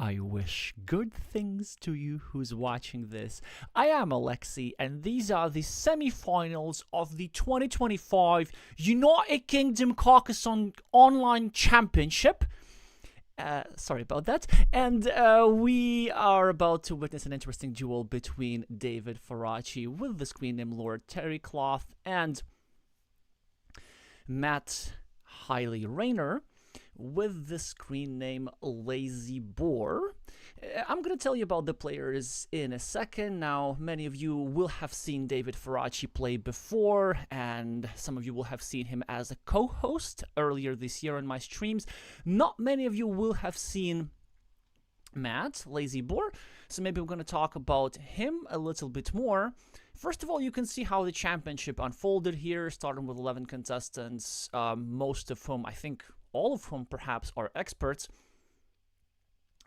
I wish good things to you who's watching this. I am Alexey, and these are the semi-finals of the 2025 United Kingdom Carcassonne Online Championship. Sorry about that. And we are about to witness an interesting duel between David Faraci with the screen name Lord Terrycloth and Matt Hiely-Rayner with the screen name LazyBore. I'm going to tell you about the players in a second. Now, many of you will have seen David Faraci play before, and some of you will have seen him as a co-host earlier this year on my streams. Not many of you will have seen Matt, LazyBore, so maybe we're going to talk about him a little bit more. First of all, you can see how the championship unfolded here, starting with 11 contestants, most of whom, I think all of whom perhaps are experts,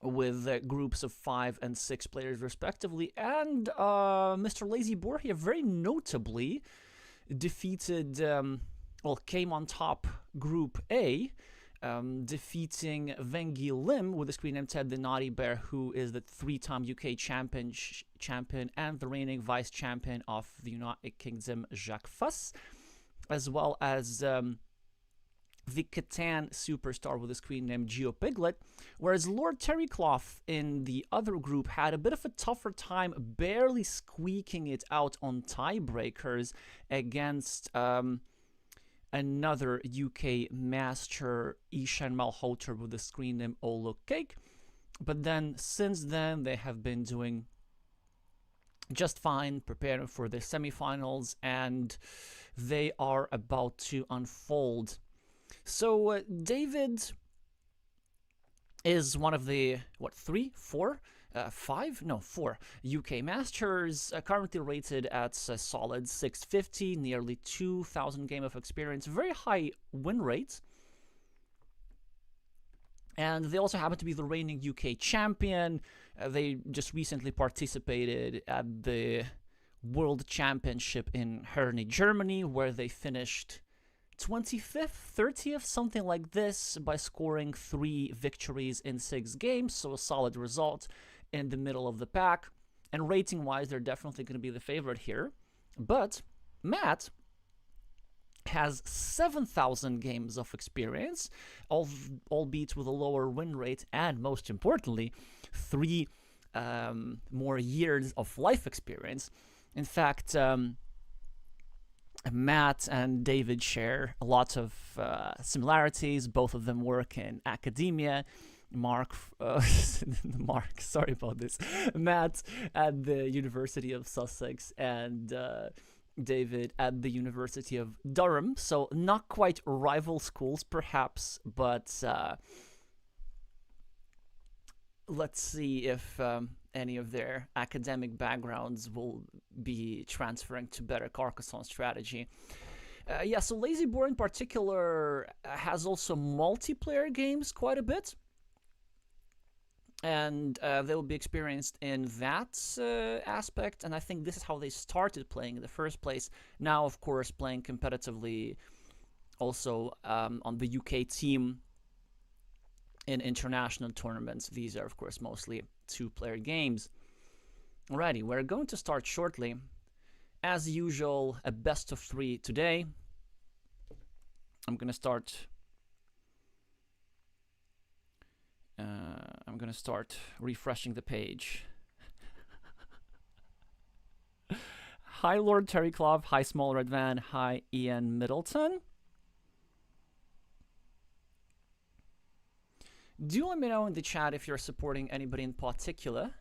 with groups of 5 and 6 players respectively. And Mr. LazyBore here very notably defeated, came on top Group A, defeating Vengi Lim with the screen name Ted the Naughty Bear, who is the 3-time UK champion and the reigning vice champion of the United Kingdom, Jacques Fuss, as well as the Catan superstar with a screen name Geo Piglet, whereas Lord Terrycloth in the other group had a bit of a tougher time, barely squeaking it out on tiebreakers against another UK master, Ishan Malhotra, with the screen name Olo Cake. But then, since then, they have been doing just fine, preparing for the semifinals, and they are about to unfold. So David is one of the, four UK Masters, currently rated at a solid 650, nearly 2,000 game of experience, very high win rate. And they also happen to be the reigning UK champion. They just recently participated at the World Championship in Herne, Germany, where they finished 25th, 30th, something like this, by scoring 3 victories in 6 games, so a solid result in the middle of the pack. And rating-wise, they're definitely going to be the favorite here. But Matt has 7,000 games of experience, albeit with a lower win rate, and most importantly, 3 more years of life experience. In fact, Matt and David share a lot of similarities. Both of them work in academia. Sorry about this. Matt at the University of Sussex and David at the University of Durham. So not quite rival schools, perhaps, but let's see if any of their academic backgrounds will be transferring to better Carcassonne strategy. So LazyBore in particular has also multiplayer games quite a bit, and they will be experienced in that aspect, and I think this is how they started playing in the first place. Now, of course, playing competitively also on the UK team in international tournaments. These are, of course, mostly 2-player games. Alrighty, we're going to start shortly. As usual, a best of 3 today. I'm gonna start refreshing the page. Hi, Lord Terrycloth. Hi, Small Red Van. Hi, Ian Middleton. Do let me know in the chat if you're supporting anybody in particular.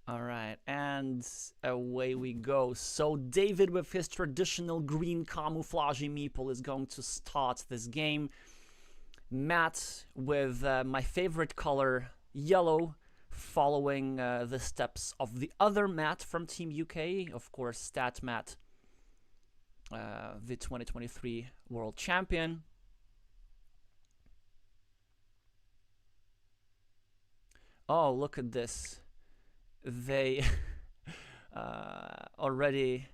Alright, and away we go. So David with his traditional green camouflage meeple is going to start this game. Matt with my favorite color, yellow, following the steps of the other Matt from Team UK, of course, Stat Matt, the 2023 World Champion. Oh, look at this. They already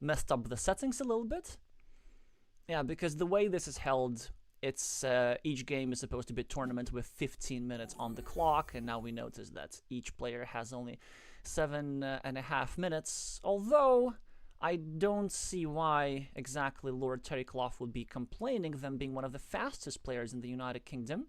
messed up the settings a little bit. Yeah, because the way this is held it's each game is supposed to be a tournament with 15 minutes on the clock, and now we notice that each player has only 7.5 minutes, although I don't see why exactly Lord Terrycloth would be complaining, them being one of the fastest players in the United Kingdom.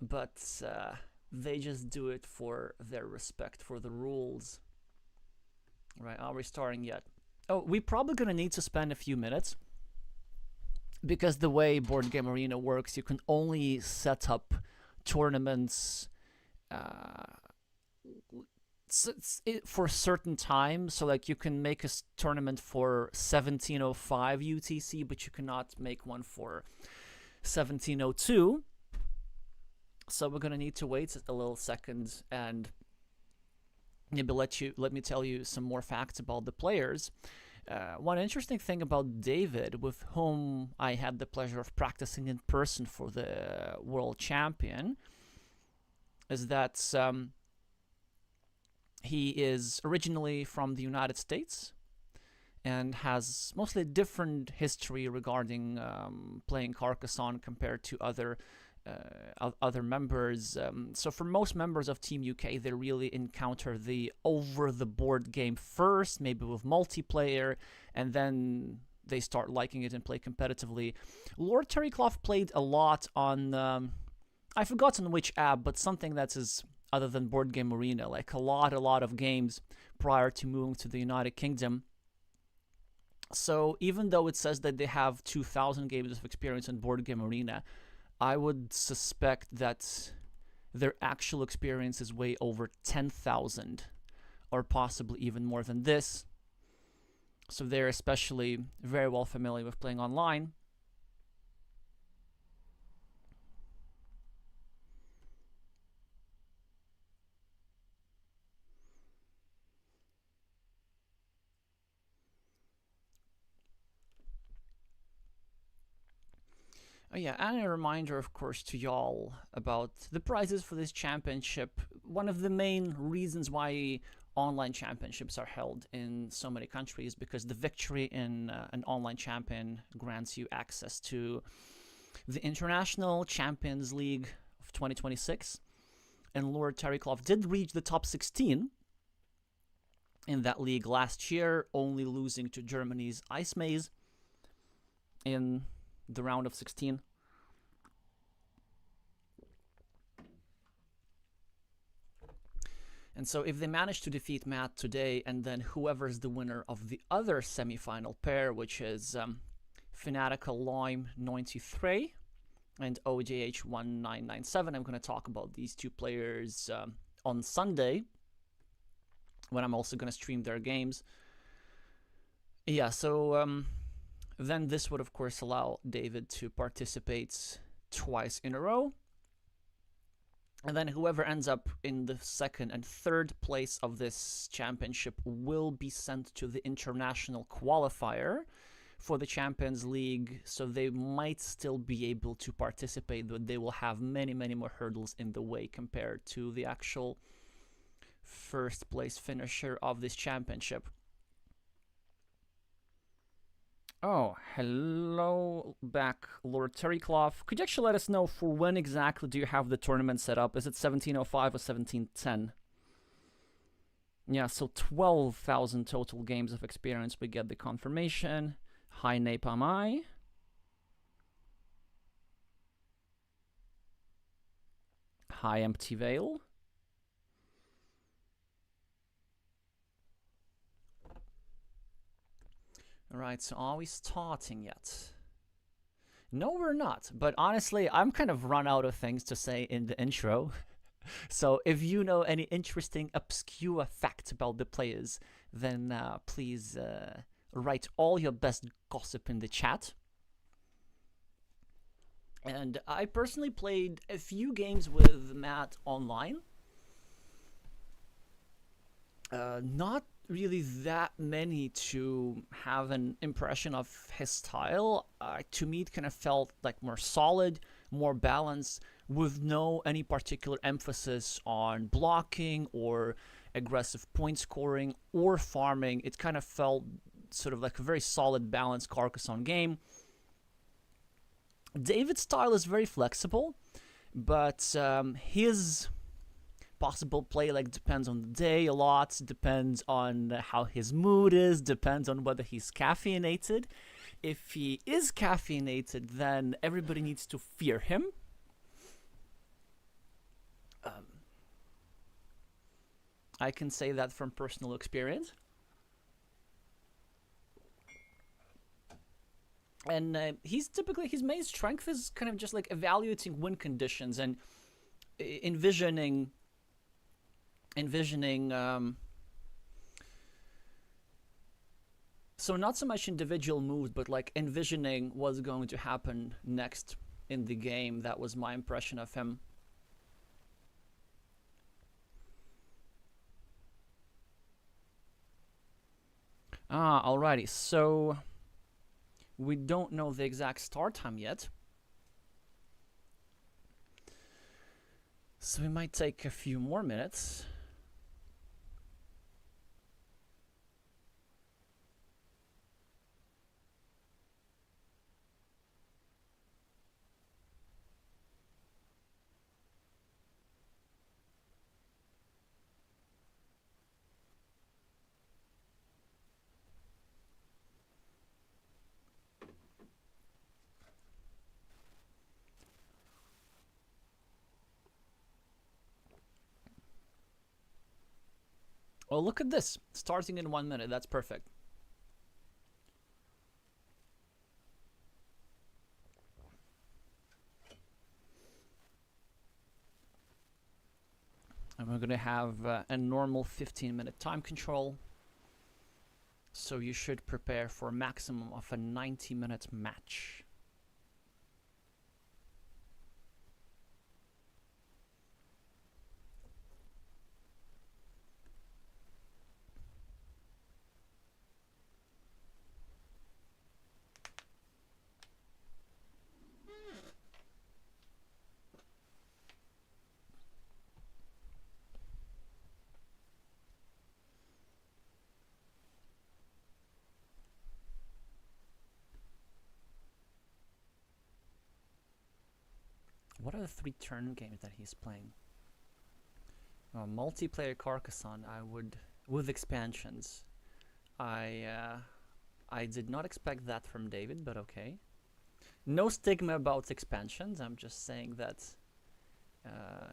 But they just do it for their respect for the rules. Right, are we starting yet? Oh, we're probably gonna need to spend a few minutes, because the way Board Game Arena works, you can only set up tournaments for a certain time. So like you can make a tournament for 1705 UTC, but you cannot make one for 1702. So we're gonna need to wait a little second and maybe let me tell you some more facts about the players. One interesting thing about David, with whom I had the pleasure of practicing in person for the World Champion, is that he is originally from the United States and has mostly different history regarding playing Carcassonne compared to other members. So for most members of Team UK, they really encounter the over-the-board game first, maybe with multiplayer, and then they start liking it and play competitively. Lord Terrycloth played a lot on, I've forgotten which app, but something that is other than Board Game Arena, like a lot of games prior to moving to the United Kingdom. So even though it says that they have 2,000 games of experience in Board Game Arena, I would suspect that their actual experience is way over 10,000, or possibly even more than this. So they're especially very well familiar with playing online. Oh yeah, and a reminder, of course, to y'all about the prizes for this championship. One of the main reasons why online championships are held in so many countries, because the victory in an online champion grants you access to the International Champions League of 2026. And Lord Terrycloth did reach the top 16 in that league last year, only losing to Germany's Ice Maze in the round of 16. And so if they manage to defeat Matt today, and then whoever's the winner of the other semi-final pair, which is Fanatical Lime 93 and OJH 1997, I'm going to talk about these two players on Sunday, when I'm also going to stream their games. Yeah, so then this would, of course, allow David to participate twice in a row. And then whoever ends up in the second and third place of this championship will be sent to the international qualifier for the Champions League. So they might still be able to participate, but they will have many more hurdles in the way compared to the actual first place finisher of this championship. Oh, hello back, Lord Terrycloth. Could you actually let us know for when exactly do you have the tournament set up? Is it 1705 or 1710? Yeah, so 12,000 total games of experience. We get the confirmation. Hi, Napamai. Hi, Empty Veil. Alright, so are we starting yet? No, we're not. But honestly, I'm kind of run out of things to say in the intro. So if you know any interesting, obscure facts about the players, then please write all your best gossip in the chat. And I personally played a few games with Matt online. Not really that many to have an impression of his style. To me, it kind of felt like more solid, more balanced, with no any particular emphasis on blocking or aggressive point scoring or farming. It kind of felt sort of like a very solid, balanced Carcassonne game. David's style is very flexible, but his possible play like depends on the day a lot, depends on how his mood is, depends on whether he's caffeinated. If he is caffeinated, then everybody needs to fear him. I can say that from personal experience. And he's typically, his main strength is kind of just like evaluating win conditions and envisioning so not so much individual moves, but like envisioning what's going to happen next in the game. That was my impression of him. Alrighty, so we don't know the exact start time yet. So we might take a few more minutes. Oh, look at this. Starting in 1 minute. That's perfect. And we're going to have a normal 15-minute time control. So you should prepare for a maximum of a 90-minute match. What are the 3 turn games that he's playing? Multiplayer Carcassonne, I would, with expansions. I did not expect that from David, but okay. No stigma about expansions. I'm just saying that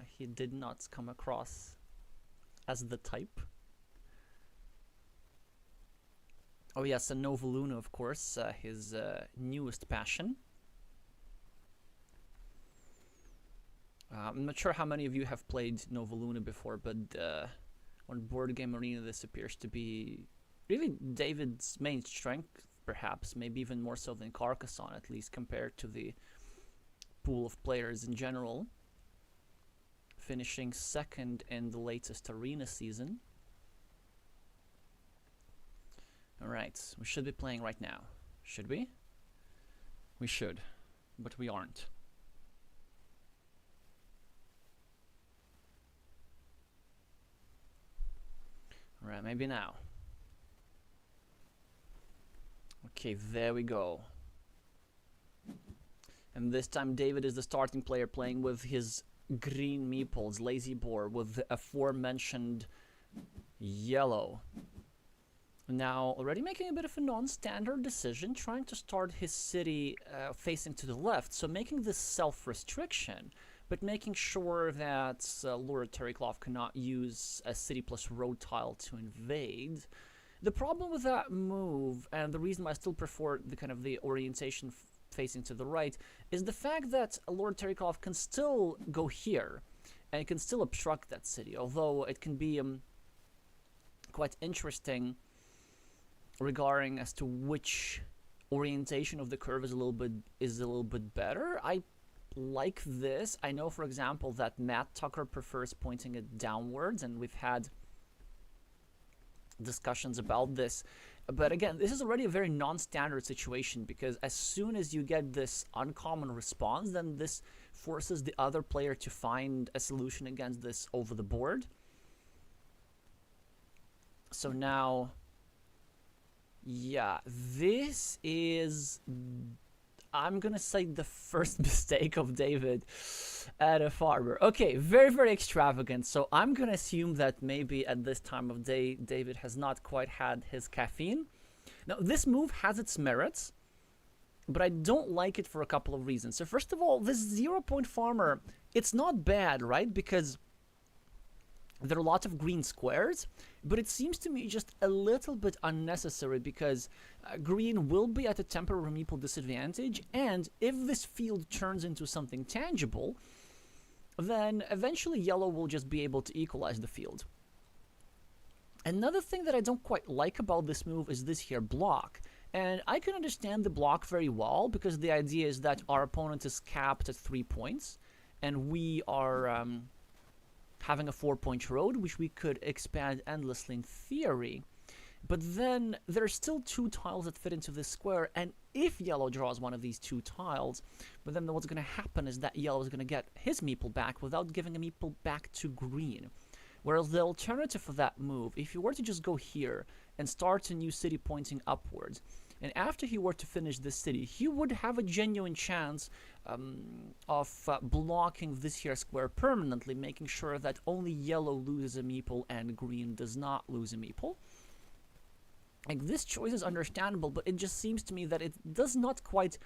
he did not come across as the type. Oh yes, and Nova Luna, of course, his newest passion. I'm not sure how many of you have played Nova Luna before, but on Board Game Arena this appears to be really David's main strength, perhaps, maybe even more so than Carcassonne, at least compared to the pool of players in general. Finishing second in the latest arena season. Alright, we should be playing right now. Should we? We should, but we aren't. Alright, maybe now. Okay, there we go. And this time David is the starting player playing with his green meeples, LazyBore, with the aforementioned yellow. Now, already making a bit of a non-standard decision, trying to start his city facing to the left, so making this self-restriction, but making sure that Lord Terrycloth cannot use a city plus road tile to invade. The problem with that move, and the reason why I still prefer the kind of the orientation facing to the right, is the fact that Lord Terrycloth can still go here, and can still obstruct that city, although it can be quite interesting regarding as to which orientation of the curve is a little bit better. I like this. I know, for example, that Matt Tucker prefers pointing it downwards, and we've had discussions about this. But again, this is already a very non-standard situation, because as soon as you get this uncommon response, then this forces the other player to find a solution against this over the board. So now, yeah, this is, I'm gonna say, the first mistake of David at a farmer. Okay, very, very extravagant. So I'm gonna assume that maybe at this time of day, David has not quite had his caffeine. Now, this move has its merits, but I don't like it for a couple of reasons. So first of all, this 0-point farmer, it's not bad, right? Because there are lots of green squares, but it seems to me just a little bit unnecessary, because green will be at a temporary meeple disadvantage, and if this field turns into something tangible, then eventually yellow will just be able to equalize the field. Another thing that I don't quite like about this move is this here block. And I can understand the block very well, because the idea is that our opponent is capped at 3 points, and we are having a 4-point road, which we could expand endlessly in theory. But then there's still 2 tiles that fit into this square, and if yellow draws one of these 2 tiles, but then what's going to happen is that yellow is going to get his meeple back without giving a meeple back to green. Whereas the alternative for that move, if you were to just go here and start a new city pointing upwards, and after he were to finish this city, he would have a genuine chance of blocking this here square permanently, making sure that only yellow loses a meeple and green does not lose a meeple. Like, this choice is understandable, but it just seems to me that it does not quite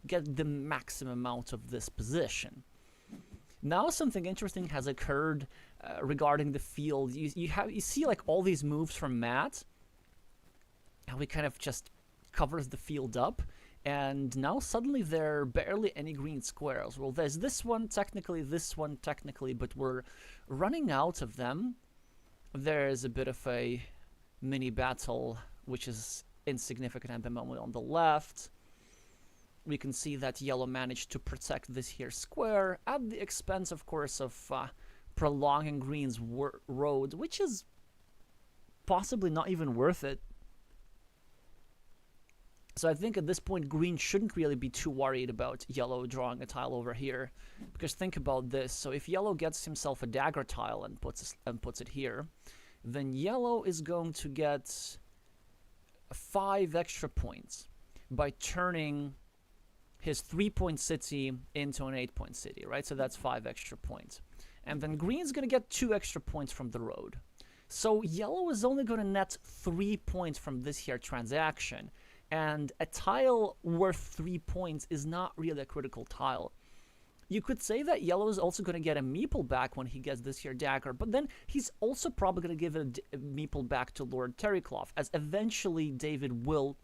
get the maximum out of this position. Now something interesting has occurred regarding the field. You see like all these moves from Matt, how he kind of just covers the field up, and now suddenly there are barely any green squares. Well, there's this one technically, but we're running out of them. There's a bit of a mini battle, which is insignificant at the moment on the left. We can see that yellow managed to protect this here square at the expense, of course, of prolonging green's road, which is possibly not even worth it. So I think at this point, green shouldn't really be too worried about yellow drawing a tile over here, because think about this. So if yellow gets himself a dagger tile and puts it here, then yellow is going to get 5 extra points by turning his 3-point city into an 8-point city, right? So that's 5 extra points. And then green's going to get 2 extra points from the road. So yellow is only going to net 3 points from this here transaction. And a tile worth 3 points is not really a critical tile. You could say that yellow is also going to get a meeple back when he gets this here dagger, but then he's also probably going to give a meeple back to Lord Terrycloth, as eventually David will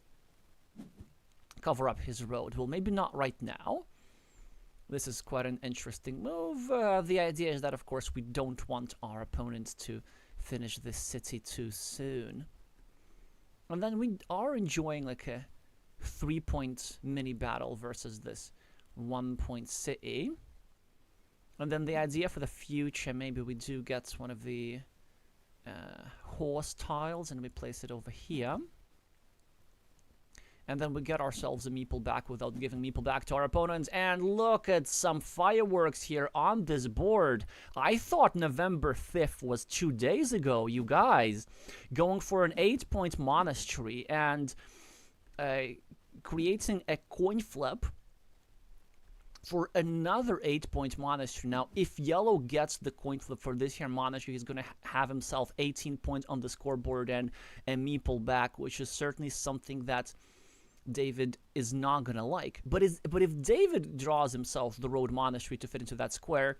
cover up his road. Well, maybe not right now. This is quite an interesting move. The idea is that, of course, we don't want our opponent to finish this city too soon. And then we are enjoying like a 3-point mini battle versus this 1-point city. And then the idea for the future, maybe we do get one of the horse tiles and we place it over here. And then we get ourselves a meeple back without giving meeple back to our opponents. And look at some fireworks here on this board. I thought November 5th was 2 days ago, you guys. Going for an 8-point monastery and creating a coin flip for another 8-point monastery. Now, if yellow gets the coin flip for this here monastery, he's going to have himself 18 points on the scoreboard and a meeple back, which is certainly something that David is not going to like. But if David draws himself the road monastery to fit into that square,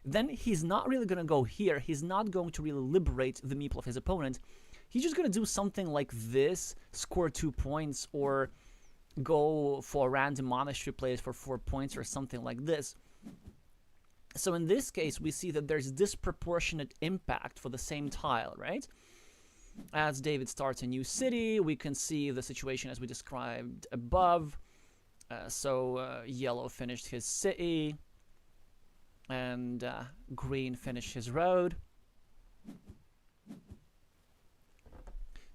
then he's not really going to go here. He's not going to really liberate the meeple of his opponent. He's just going to do something like this, score 2 points, or go for a random monastery place for 4 points or something like this. So in this case, we see that there's disproportionate impact for the same tile, right? As David starts a new city, we can see the situation as we described above. Yellow finished his city, and green finished his road.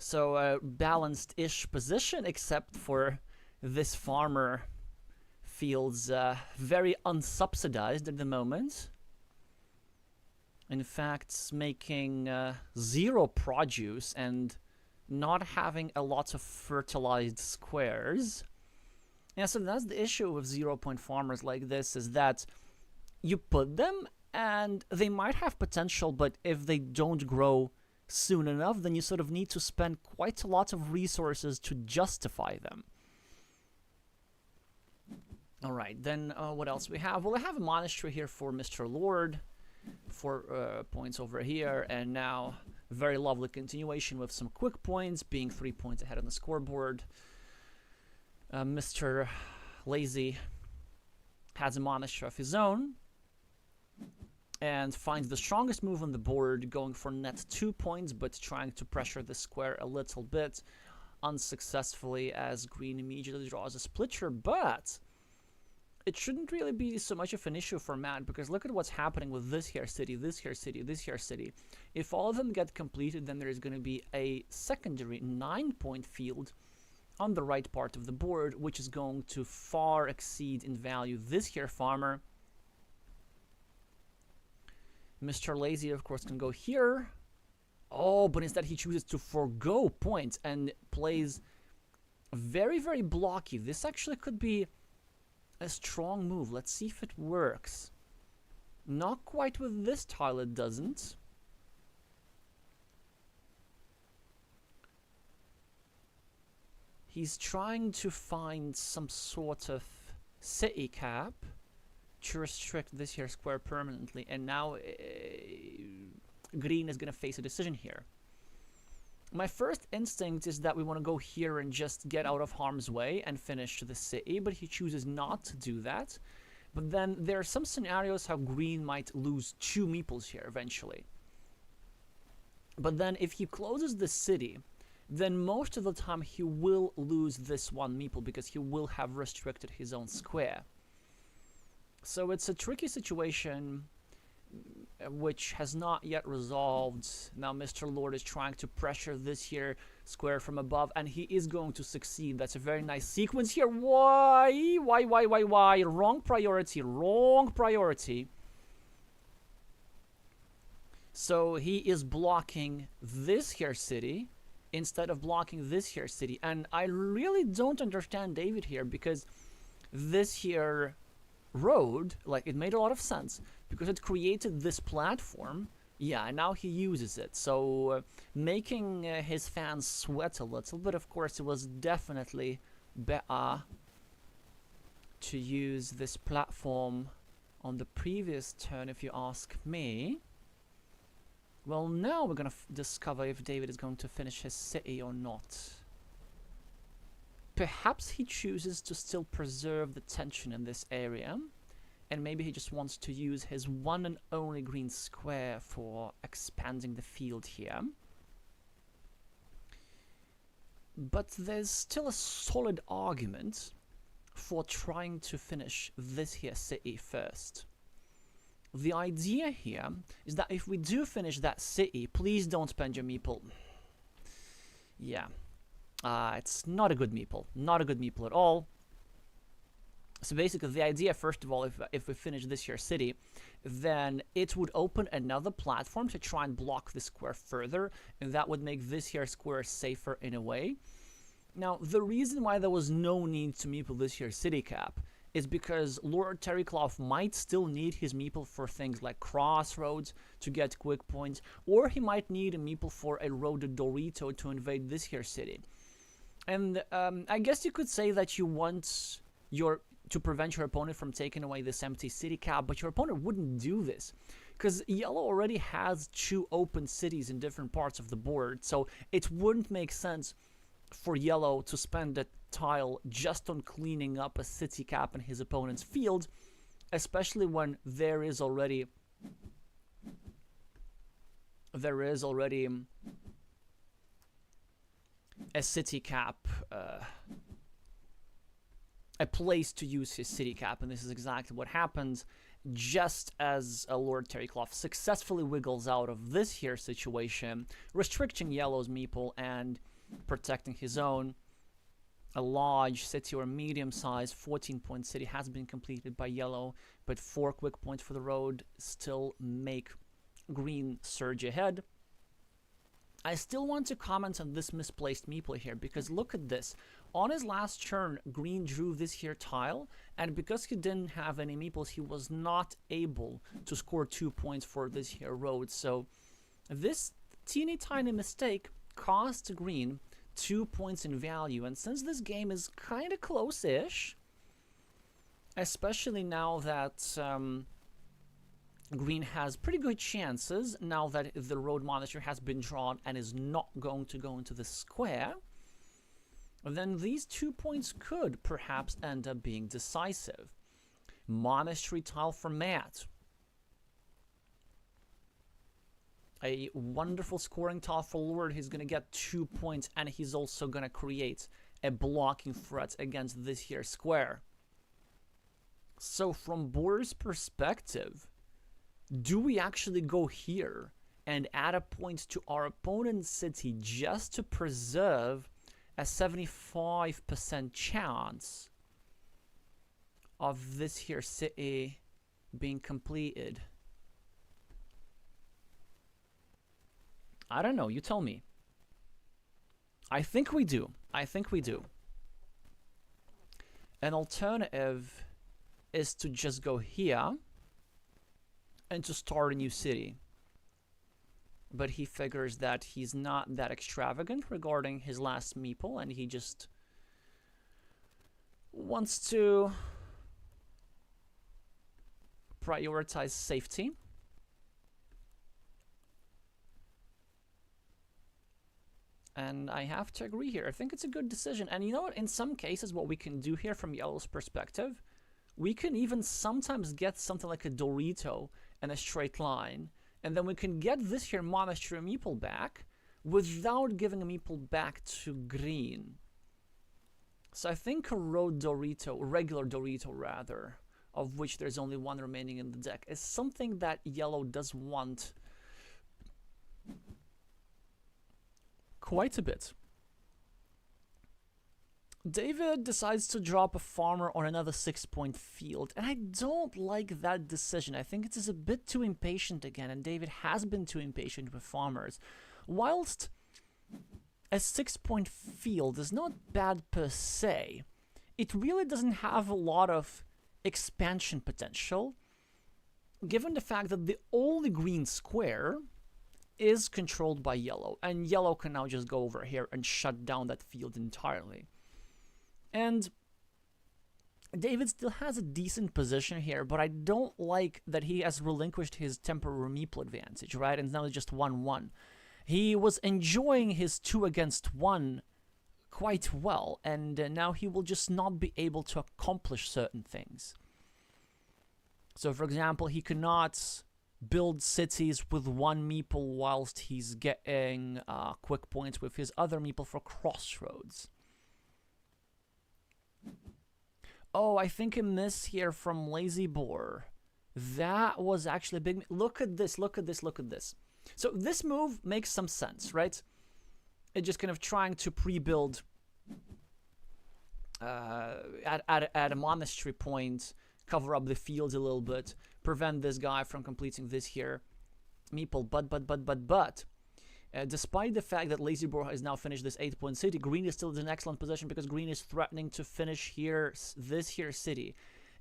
So balanced-ish position, except for this farmer feels very unsubsidized at the moment. In fact, making 0 produce and not having a lot of fertilized squares. Yeah, so that's the issue with 0-point farmers like this, is that you put them and they might have potential, but if they don't grow soon enough, then you sort of need to spend quite a lot of resources to justify them. Alright, then what else we have? Well, I have a monastery here for Mr. Lord, 4 points over here, and now very lovely continuation with some quick points, being 3 points ahead on the scoreboard. Mr. Lazy has a monastery of his own and finds the strongest move on the board, going for net 2 points, but trying to pressure the square a little bit unsuccessfully as green immediately draws a splitter. But it shouldn't really be so much of an issue for Matt, because look at what's happening with this here city, this here city, this here city. If all of them get completed, then there is going to be a secondary 9-point field on the right part of the board, which is going to far exceed in value this here farmer. Mr. Lazy, of course, can go here. Oh, but instead he chooses to forgo points and plays very, very blocky. This actually could be a strong move. Let's see if it works. Not quite with this tile, it doesn't. He's trying to find some sort of city cap to restrict this here square permanently, and now green is going to face a decision here. My first instinct is that we want to go here and just get out of harm's way and finish the city, but he chooses not to do that. But then there are some scenarios how green might lose 2 meeples here eventually. But then if he closes the city, then most of the time he will lose this 1 meeple because he will have restricted his own square. So it's a tricky situation which has not yet resolved. Now Mr. Lord is trying to pressure this here square from above, and he is going to succeed. That's a very nice sequence here. Why? Wrong priority, wrong priority. So he is blocking this here city instead of blocking this here city. And I really don't understand David here, because this here road, like, it made a lot of sense because it created this platform. Yeah, and now he uses it. So making his fans sweat a little bit. Of course, it was definitely better to use this platform on the previous turn, if you ask me. Well, now we're going to discover if David is going to finish his city or not. Perhaps he chooses to still preserve the tension in this area, and maybe he just wants to use his one and only green square for expanding the field here. But there's still a solid argument for trying to finish this here city first. The idea here is that if we do finish that city, please don't spend your meeple. Yeah. It's not a good meeple. Not a good meeple at all. So basically the idea, first of all, if we finish this here city, then it would open another platform to try and block the square further, and that would make this here square safer in a way. Now, the reason why there was no need to meeple this here city cap is because Lord Terrycloth might still need his meeple for things like crossroads to get quick points, or he might need a meeple for a roaded Dorito to invade this here city. And I guess you could say that you want to prevent your opponent from taking away this empty city cap, but your opponent wouldn't do this because yellow already has 2 open cities in different parts of the board, so it wouldn't make sense for yellow to spend a tile just on cleaning up a city cap in his opponent's field, especially when there is already a city cap, a place to use his city cap. And this is exactly what happens just as Lord Terrycloth successfully wiggles out of this here situation, restricting yellow's meeple and protecting his own. A large city or medium-sized 14-point city has been completed by yellow, but 4 quick points for the road still make green surge ahead. I still want to comment on this misplaced meeple here, because look at this. On his last turn, green drew this here tile, and because he didn't have any meeples, he was not able to score 2 points for this here road. So this teeny tiny mistake cost green 2 points in value, and since this game is kind of close-ish, especially now that green has pretty good chances, now that the road monastery has been drawn and is not going to go into the square, then these 2 points could perhaps end up being decisive. Monastery tile for Matt. A wonderful scoring tile for Lord. He's going to get 2 points, and he's also going to create a blocking threat against this here square. So from Boer's perspective, do we actually go here and add a point to our opponent's city just to preserve a 75% chance of this here city being completed? I don't know, you tell me. I think we do. I think we do. An alternative is to just go here and to start a new city. But he figures that he's not that extravagant regarding his last meeple, and he just wants to prioritize safety. And I have to agree here. I think it's a good decision. And you know what? In some cases, what we can do here from Yellow's perspective, we can even sometimes get something like a Dorito and a straight line. And then we can get this here monastery meeple back without giving a meeple back to green. So I think a road Dorito, regular Dorito rather, of which there's only one remaining in the deck, is something that Yellow does want quite a bit. David decides to drop a farmer on another 6-point field, and I don't like that decision. I think it is a bit too impatient again, and David has been too impatient with farmers. Whilst a 6-point field is not bad per se, it really doesn't have a lot of expansion potential, given the fact that the only green square is controlled by yellow, and yellow can now just go over here and shut down that field entirely. And David still has a decent position here, but I don't like that he has relinquished his temporary meeple advantage, right? And now it's just 1-1. He was enjoying his 2 against 1 quite well, and now he will just not be able to accomplish certain things. So, for example, he cannot build cities with 1 meeple whilst he's getting quick points with his other meeple for crossroads. Oh, I think a miss here from LazyBore. That was actually a big... Look at this, look at this, look at this. So this move makes some sense, right? It's just kind of trying to pre-build at a monastery point, cover up the fields a little bit, prevent this guy from completing this here meeple. But despite the fact that LazyBore has now finished this 8-point city, green is still in an excellent position because green is threatening to finish here this here city.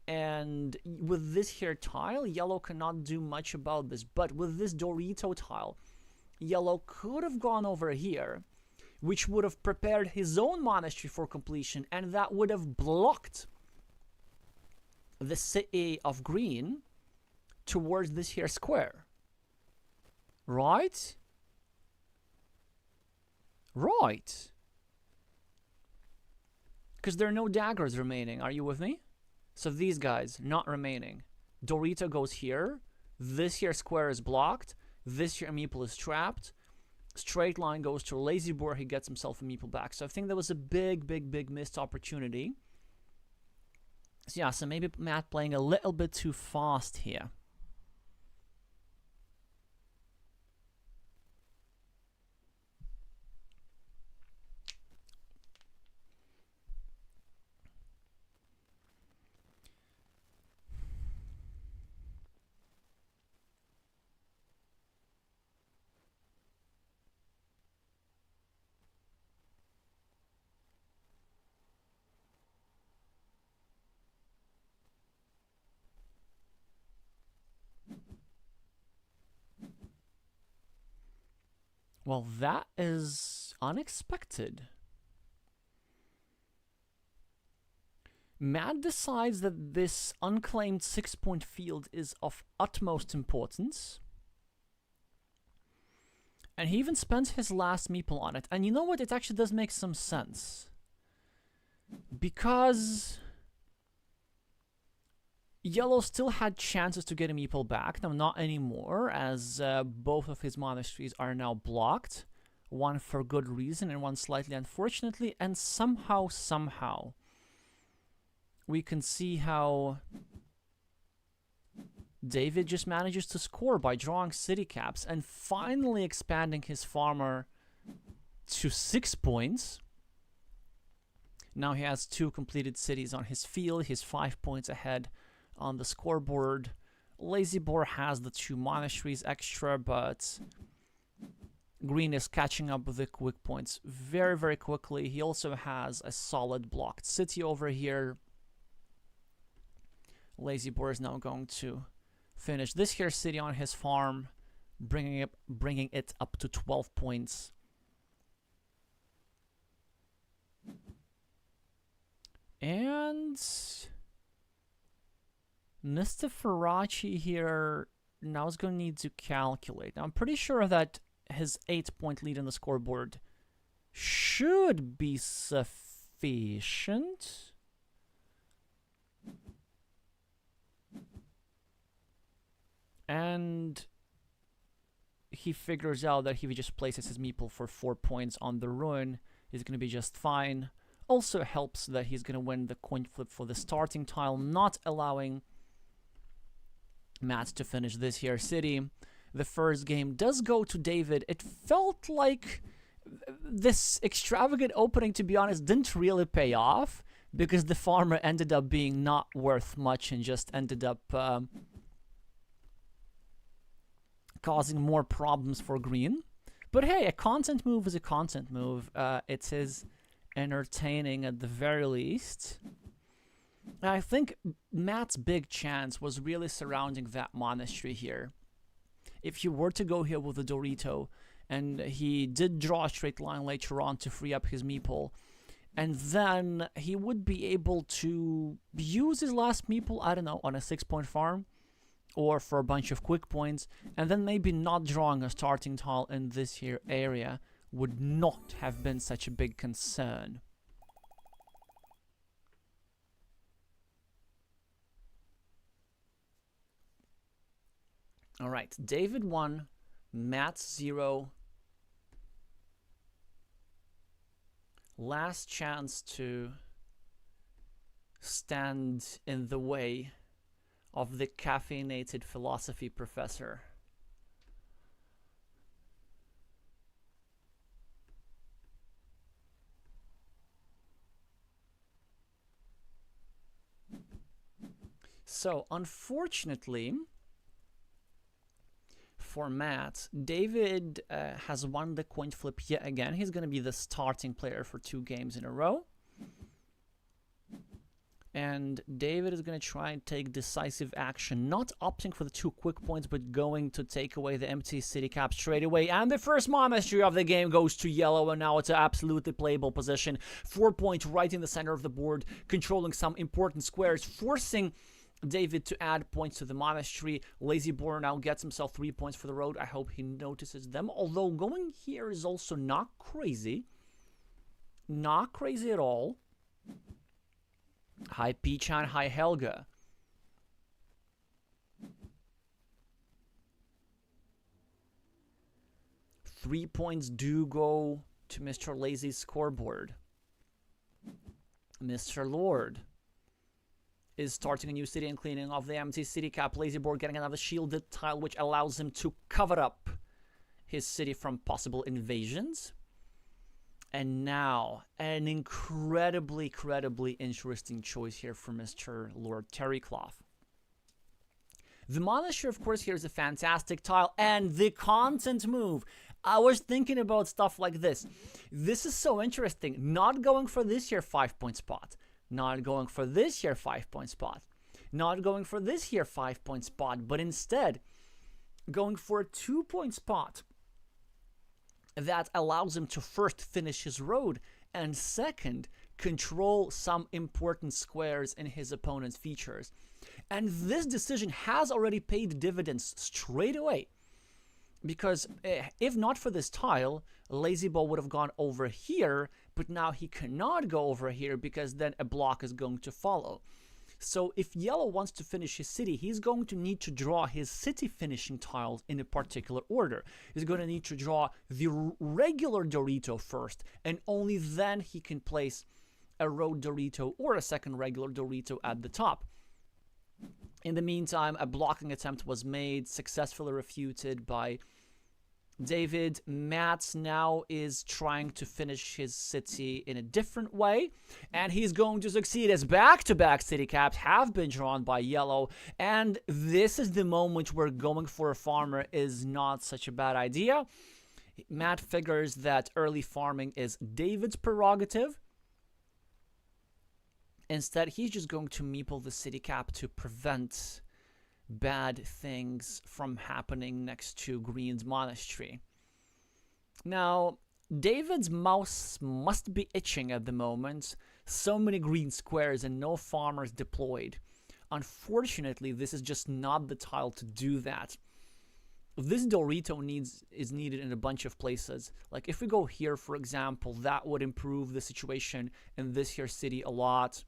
And with this here tile, yellow cannot do much about this. But with this Dorito tile, yellow could have gone over here, which would have prepared his own monastery for completion, and that would have blocked the city of green towards this here square. Right? Right. Because there are no daggers remaining. Are you with me? So these guys not remaining. Dorito goes here. This here square is blocked. This here meeple is trapped. Straight line goes to LazyBore. He gets himself a meeple back. So I think that was a big missed opportunity. So yeah, so maybe Matt playing a little bit too fast here. Well, that is unexpected. Matt decides that this unclaimed 6-point field is of utmost importance. And he even spends his last meeple on it. And you know what? It actually does make some sense. Because Yellow still had chances to get a meeple back. Now, not anymore, as both of his monasteries are now blocked. One for good reason and one slightly unfortunately. And somehow, we can see how David just manages to score by drawing city caps and finally expanding his farmer to 6 points. Now he has 2 completed cities on his field. He's 5 points ahead on the scoreboard. LazyBore has the 2 monasteries extra, but Green is catching up with the quick points very, very quickly. He also has a solid blocked city over here. LazyBore is now going to finish this here city on his farm, bringing it up to 12 points. And Mr. Faraci here now is going to need to calculate. Now, I'm pretty sure that his 8-point lead on the scoreboard should be sufficient. And he figures out that if he just places his meeple for 4 points on the ruin, he's going to be just fine. Also helps that he's going to win the coin flip for the starting tile, not allowing Matt to finish this here city. The first game does go to David. It felt like this extravagant opening, to be honest, didn't really pay off, because the farmer ended up being not worth much and just ended up causing more problems for Green. But hey, a content move is a content move. It is entertaining at the very least. I think Matt's big chance was really surrounding that monastery here. If he were to go here with the Dorito, and he did draw a straight line later on to free up his meeple, and then he would be able to use his last meeple, I don't know, on a 6-point farm, or for a bunch of quick points, and then maybe not drawing a starting tile in this here area would not have been such a big concern. All right, David 1, Matt 0. Last chance to stand in the way of the caffeinated philosophy professor. So, unfortunately, for Matt, David has won the coin flip yet again. He's going to be the starting player for 2 games in a row. And David is going to try and take decisive action, not opting for the 2 quick points, but going to take away the empty city cap straight away. And the first monastery of the game goes to Yellow, and now it's an absolutely playable position. 4 points right in the center of the board, controlling some important squares, forcing David to add points to the monastery. LazyBore now gets himself 3 points for the road. I hope he notices them. Although going here is also not crazy. Not crazy at all. Hi Pichan, hi Helga. Three points do go to Mr. Lazy's scoreboard. Mr. Lord is starting a new city and cleaning off the empty city cap. LazyBore getting another shielded tile, which allows him to cover up his city from possible invasions. And now, an incredibly interesting choice here for Mr. Lord Terrycloth. The monastery, of course, here is a fantastic tile, and the content move. I was thinking about stuff like this. This is so interesting. Not going for this here 5-point spot. Not going for this here 5-point spot. Not going for this here 5-point spot, but instead going for a 2-point spot. that allows him to first finish his road and second, control some important squares in his opponent's features. And this decision has already paid dividends straight away. Because if not for this tile, LazyBore would have gone over here, but now he cannot go over here because then a block is going to follow. So if yellow wants to finish his city, he's going to need to draw his city finishing tiles in a particular order. He's going to need to draw the regular Dorito first, and only then he can place a road Dorito or a second regular Dorito at the top. In the meantime, a blocking attempt was made, successfully refuted by David. Matt now is trying to finish his city in a different way, and he's going to succeed as back-to-back city caps have been drawn by yellow, and this is the moment where going for a farmer is not such a bad idea. Matt figures that early farming is David's prerogative. Instead, he's just going to meeple the city cap to prevent bad things from happening next to Green's monastery. Now, David's mouse must be itching at the moment. So many green squares and no farmers deployed. Unfortunately, this is just not the tile to do that. This Dorito is needed in a bunch of places. Like if we go here, for example, that would improve the situation in this here city a lot.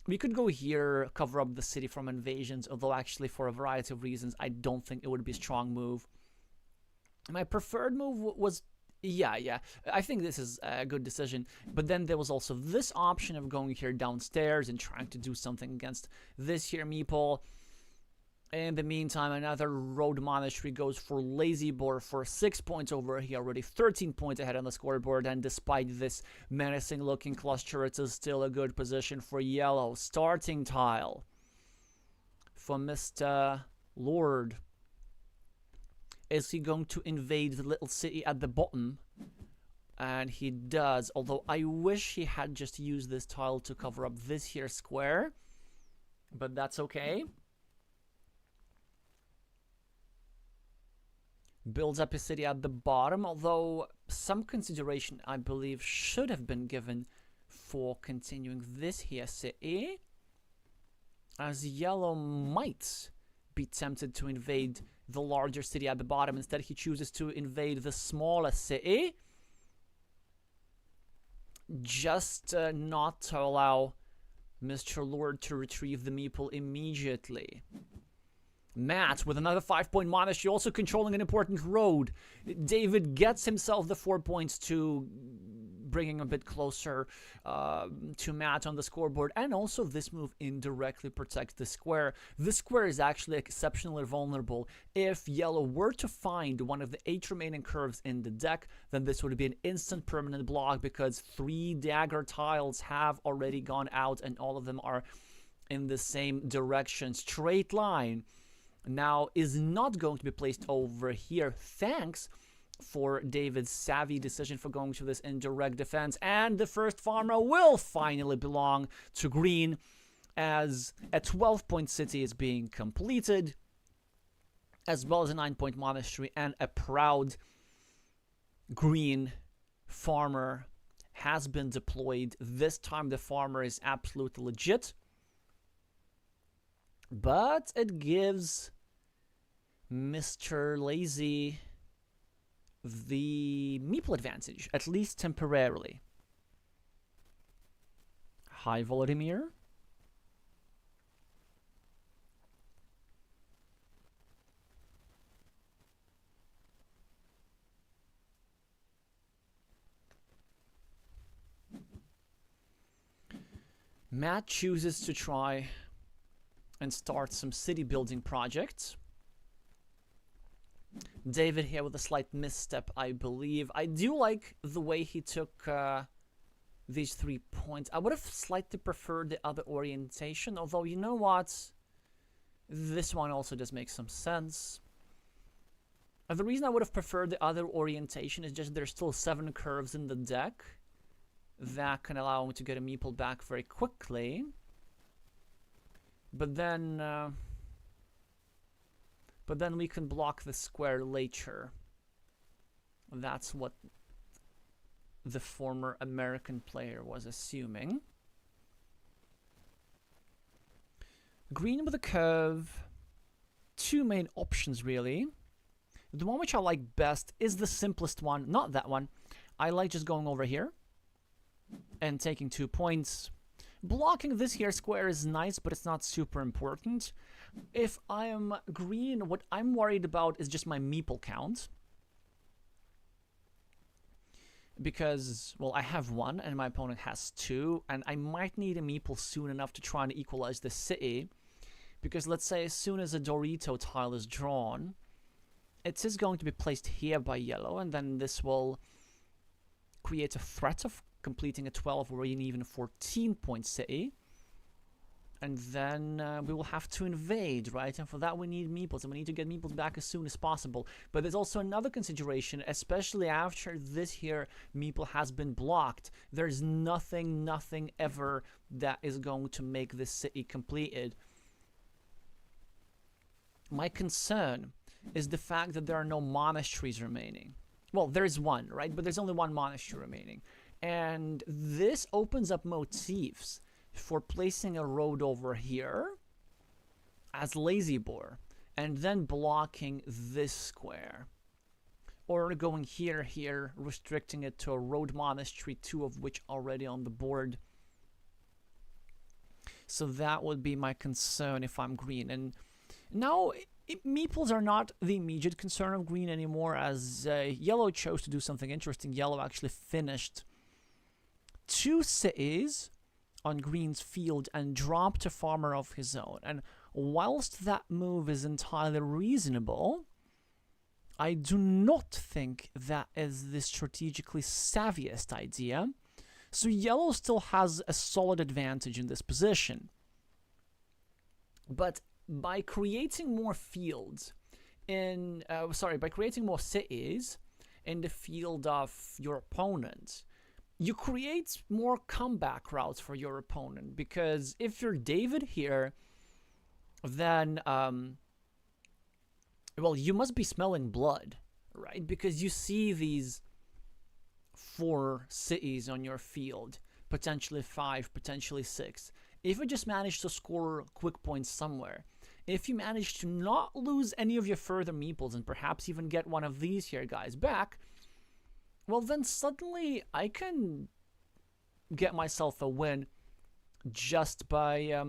We could go here, cover up the city from invasions, although actually for a variety of reasons, I don't think it would be a strong move. My preferred move was, yeah, I think this is a good decision. But then there was also this option of going here downstairs and trying to do something against this here meeple. In the meantime, another road monastery goes for LazyBore for 6 points over here, already 13 points ahead on the scoreboard, and despite this menacing looking cluster, it is still a good position for yellow. Starting tile for Mr. Lord. Is he going to invade the little city at the bottom? And he does, although I wish he had just used this tile to cover up this here square, but that's okay. Builds up his city at the bottom, although some consideration, I believe, should have been given for continuing this here city, as yellow might be tempted to invade the larger city at the bottom. Instead, he chooses to invade the smaller city, just not to allow Mr. Lord to retrieve the meeple immediately. Matt with another 5-point monastery, also controlling an important road. David gets himself the 4 points to bringing a bit closer to Matt on the scoreboard, and also this move indirectly protects the square. This square is actually exceptionally vulnerable. If yellow were to find one of the 8 remaining curves in the deck, then this would be an instant permanent block, because 3 dagger tiles have already gone out and all of them are in the same direction. Straight line now is not going to be placed over here, thanks for David's savvy decision for going to this indirect defense. And the first farmer will finally belong to Green, as a 12-point city is being completed, as well as a 9-point monastery, and a proud Green farmer has been deployed. This time the farmer is absolutely legit, but it gives Mr. Lazy the meeple advantage, at least temporarily. Hi, Volodymyr. Matt chooses to try and start some city building projects. David here with a slight misstep, I believe. I do like the way he took these 3 points. I would have slightly preferred the other orientation, although you know what? This one also does make some sense. And the reason I would have preferred the other orientation is just there's still 7 curves in the deck that can allow me to get a meeple back very quickly. But then we can block the square later. That's what the former American player was assuming. Green with a curve. Two main options, really. The one which I like best is the simplest one, not that one. I like just going over here and taking 2 points. Blocking this here square is nice, but it's not super important. If I am green, what I'm worried about is just my meeple count. Because, well, I have 1 and my opponent has 2, and I might need a meeple soon enough to try and equalize the city. Because let's say as soon as a Dorito tile is drawn, it is going to be placed here by yellow, and then this will create a threat of completing a 12 or even 14-point city. And then we will have to invade, right? And for that we need meeples, and we need to get meeples back as soon as possible. But there's also another consideration, especially after this here meeple has been blocked. There's nothing ever that is going to make this city completed. My concern is the fact that there are no monasteries remaining. Well, there's one, right? But there's only one monastery remaining. And this opens up motifs for placing a road over here as LazyBore and then blocking this square. Or going here, restricting it to a road monastery, 2 of which already on the board. So that would be my concern if I'm green. And now, meeples are not the immediate concern of green anymore, as yellow chose to do something interesting. Yellow actually finished 2 cities on green's field and dropped a farmer of his own. And whilst that move is entirely reasonable, I do not think that is the strategically savviest idea. So yellow still has a solid advantage in this position. But by creating more fields by creating more cities in the field of your opponent, you create more comeback routes for your opponent. Because if you're David here, then, well, you must be smelling blood, right? Because you see these 4 cities on your field, potentially 5, potentially 6. If you just manage to score quick points somewhere, if you manage to not lose any of your further meeples and perhaps even get one of these here guys back, well, then suddenly I can get myself a win just by,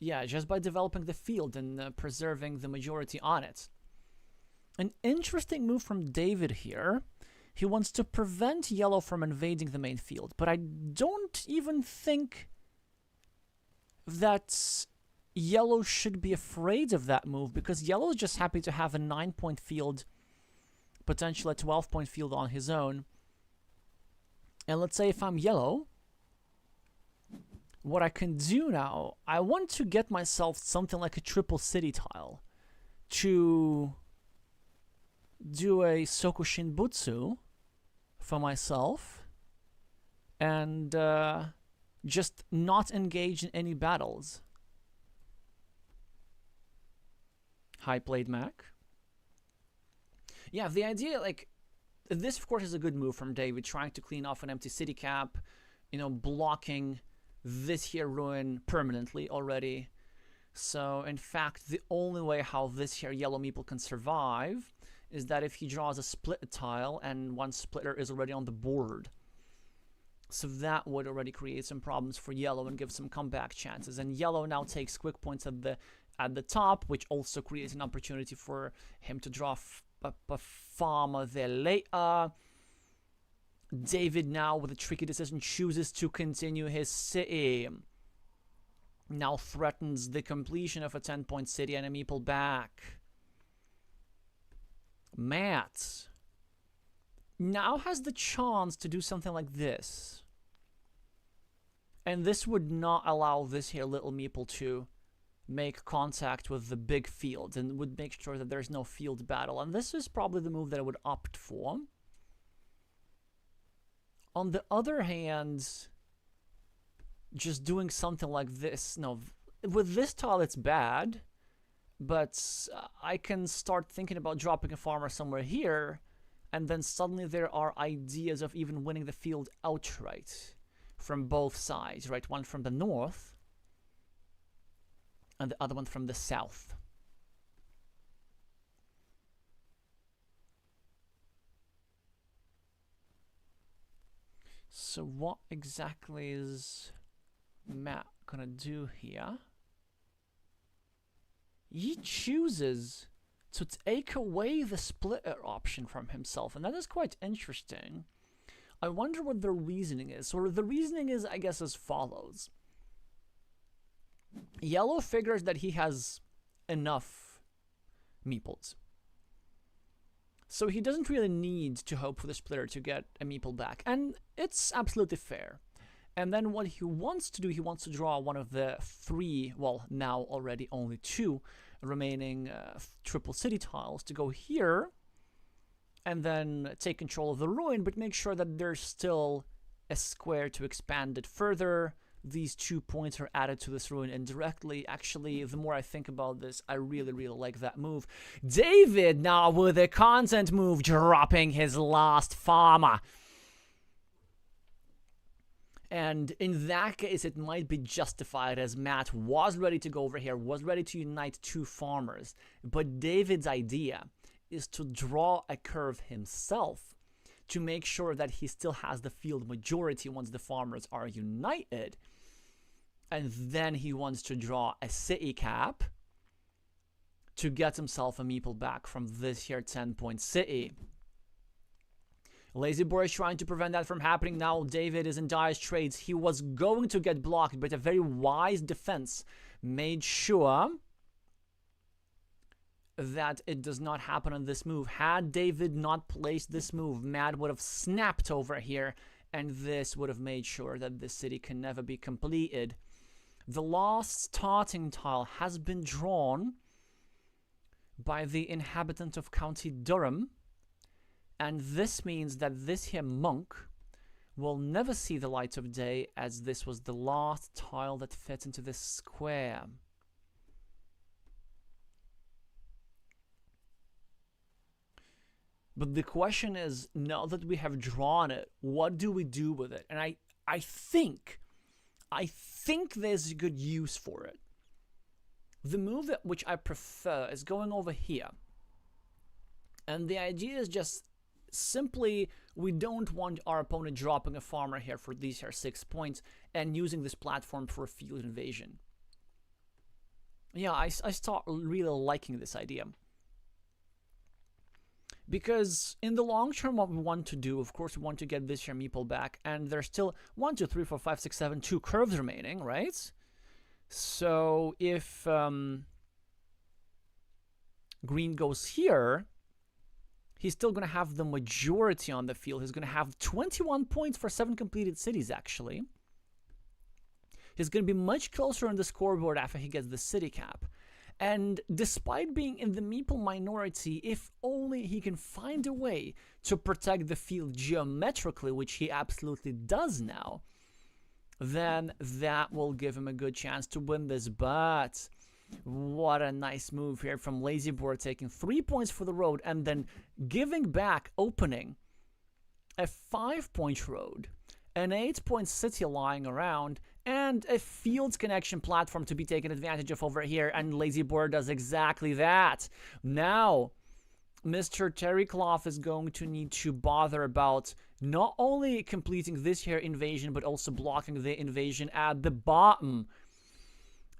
just by developing the field and preserving the majority on it. An interesting move from David here. He wants to prevent yellow from invading the main field, but I don't even think that yellow should be afraid of that move, because yellow is just happy to have a 9-point field, potentially a 12-point field on his own. And let's say if I'm yellow, what I can do now, I want to get myself something like a triple city tile to do a Sokushin Butsu for myself and just not engage in any battles. High played, Mac. Yeah, the idea, like, this of course is a good move from David, trying to clean off an empty city cap, you know, blocking this here ruin permanently already. So in fact, the only way how this here yellow meeple can survive is that if he draws a split tile and one splitter is already on the board. So that would already create some problems for yellow and give some comeback chances. And yellow now takes quick points at the top, which also creates an opportunity for him to draw a farmer there later. David now, with a tricky decision, chooses to continue his city. Now threatens the completion of a 10-point city and a meeple back. Matt now has the chance to do something like this. And this would not allow this here little meeple to make contact with the big field and would make sure that there's no field battle. And this is probably the move that I would opt for. On the other hand, just doing something like this, no, with this tile it's bad, But I can start thinking about dropping a farmer somewhere here, and then suddenly there are ideas of even winning the field outright from both sides, right? One from the north and the other one from the south. So what exactly is Matt gonna do here? He chooses to take away the splitter option from himself, and that is quite interesting. I wonder what the reasoning is. So the reasoning is, I guess, as follows. Yellow figures that he has enough meeples. So he doesn't really need to hope for the splitter to get a meeple back. And it's absolutely fair. And then what he wants to do, he wants to draw one of the three, well, now already only two, remaining triple city tiles to go here and then take control of the ruin, but make sure that there's still a square to expand it further. These 2 points are added to this ruin indirectly. Actually, the more I think about this, I really, really like that move. David now with a content move, dropping his last farmer. And in that case, it might be justified, as Matt was ready to go over here, was ready to unite two farmers. But David's idea is to draw a curve himself to make sure that he still has the field majority once the farmers are united. And then he wants to draw a city cap to get himself a meeple back from this here 10-point city. LazyBore is trying to prevent that from happening now. David is in dire straits. He was going to get blocked, but a very wise defense made sure that it does not happen on this move. Had David not placed this move, Matt would have snapped over here, and this would have made sure that the city can never be completed. The last starting tile has been drawn by the inhabitant of County Durham, and this means that this here monk will never see the light of day, as this was the last tile that fit into this square. But the question is, now that we have drawn it, what do we do with it? And I think there's a good use for it. The move that which I prefer is going over here. And the idea is just simply, we don't want our opponent dropping a farmer here for these here 6 points and using this platform for a field invasion. Yeah, I start really liking this idea. Because in the long term, what we want to do, of course, we want to get this here meeple back, and there's still 1, 2, 3, 4, 5, 6, 7, 2 curves remaining, right? So if green goes here, he's still going to have the majority on the field. He's going to have 21 points for 7 completed cities, actually. He's going to be much closer on the scoreboard after he gets the city cap. And despite being in the meeple minority, if only he can find a way to protect the field geometrically, which he absolutely does now, then that will give him a good chance to win this. But what a nice move here from LazyBore, taking 3 points for the road and then giving back, opening a 5-point road, an 8-point city lying around, and a fields connection platform to be taken advantage of over here, and LazyBore does exactly that. Now, Mr. Terrycloth is going to need to bother about not only completing this here invasion, but also blocking the invasion at the bottom.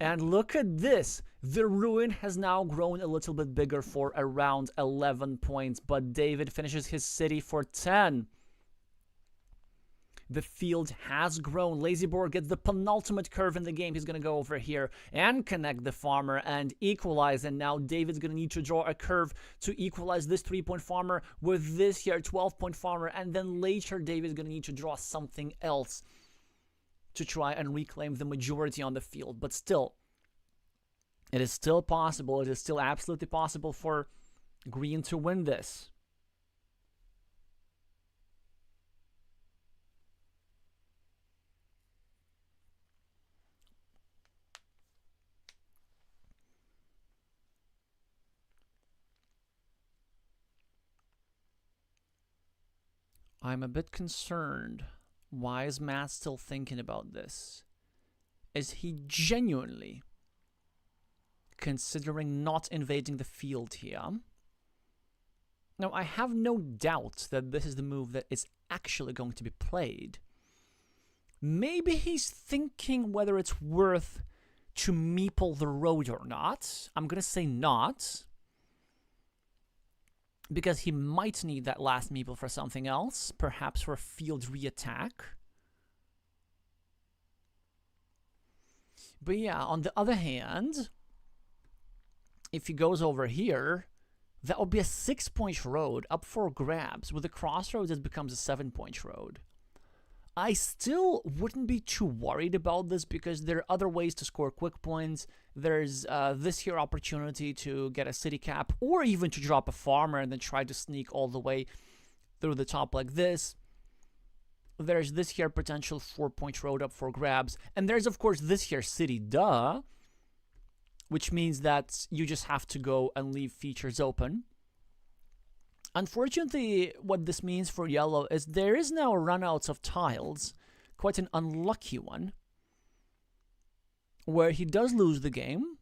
And look at this. The ruin has now grown a little bit bigger for around 11 points, but David finishes his city for 10. The field has grown. LazyBore gets the penultimate curve in the game. He's going to go over here and connect the farmer and equalize. And now David's going to need to draw a curve to equalize this 3-point farmer with this here 12-point farmer. And then later, David's going to need to draw something else to try and reclaim the majority on the field. But still, it is still possible. It is still absolutely possible for green to win this. I'm a bit concerned. Why is Matt still thinking about this? Is he genuinely considering not invading the field here? Now, I have no doubt that this is the move that is actually going to be played. Maybe he's thinking whether it's worth to meeple the road or not. I'm going to say not, because he might need that last meeple for something else, perhaps for a field re-attack. But yeah, on the other hand, if he goes over here, that would be a 6-point road up for grabs. With the crossroads, it becomes a 7-point road. I still wouldn't be too worried about this because there are other ways to score quick points. There's this here opportunity to get a city cap, or even to drop a farmer and then try to sneak all the way through the top like this. There's this here potential 4-point road up for grabs. And there's, of course, this here city, duh. Which means that you just have to go and leave features open. Unfortunately, what this means for yellow is there is now runouts of tiles. Quite an unlucky one. Where he does lose the game.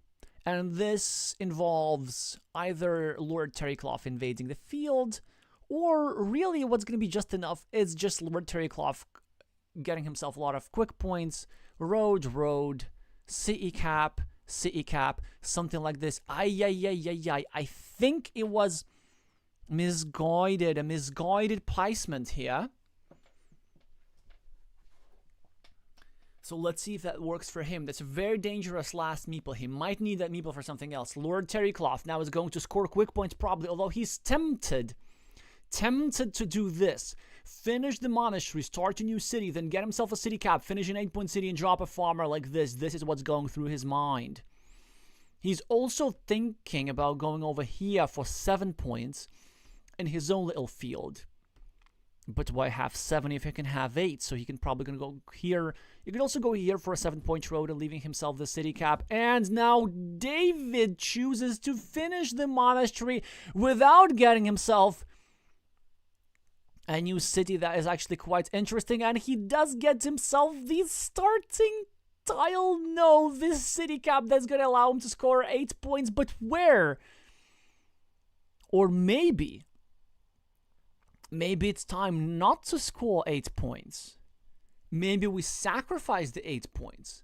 And this involves either Lord Terrycloth invading the field, or really what's going to be just enough is just Lord Terrycloth getting himself a lot of quick points. Road, city cap, something like this. I think it was a misguided placement here. So let's see if that works for him. That's a very dangerous last meeple. He might need that meeple for something else. Lord Terrycloth now is going to score quick points probably, although he's tempted to do this. Finish the monastery, start a new city, then get himself a city cap, finish an 8-point city and drop a farmer like this. This is what's going through his mind. He's also thinking about going over here for 7 points in his own little field. But why have 7 if he can have 8? So he can probably gonna go here. You can also go here for a 7-point road and leaving himself the city cap. And now David chooses to finish the monastery without getting himself a new city. That is actually quite interesting. And he does get himself the starting tile. No, this city cap that's going to allow him to score 8 points. But where? Or maybe it's time not to score 8 points. Maybe we sacrifice the 8 points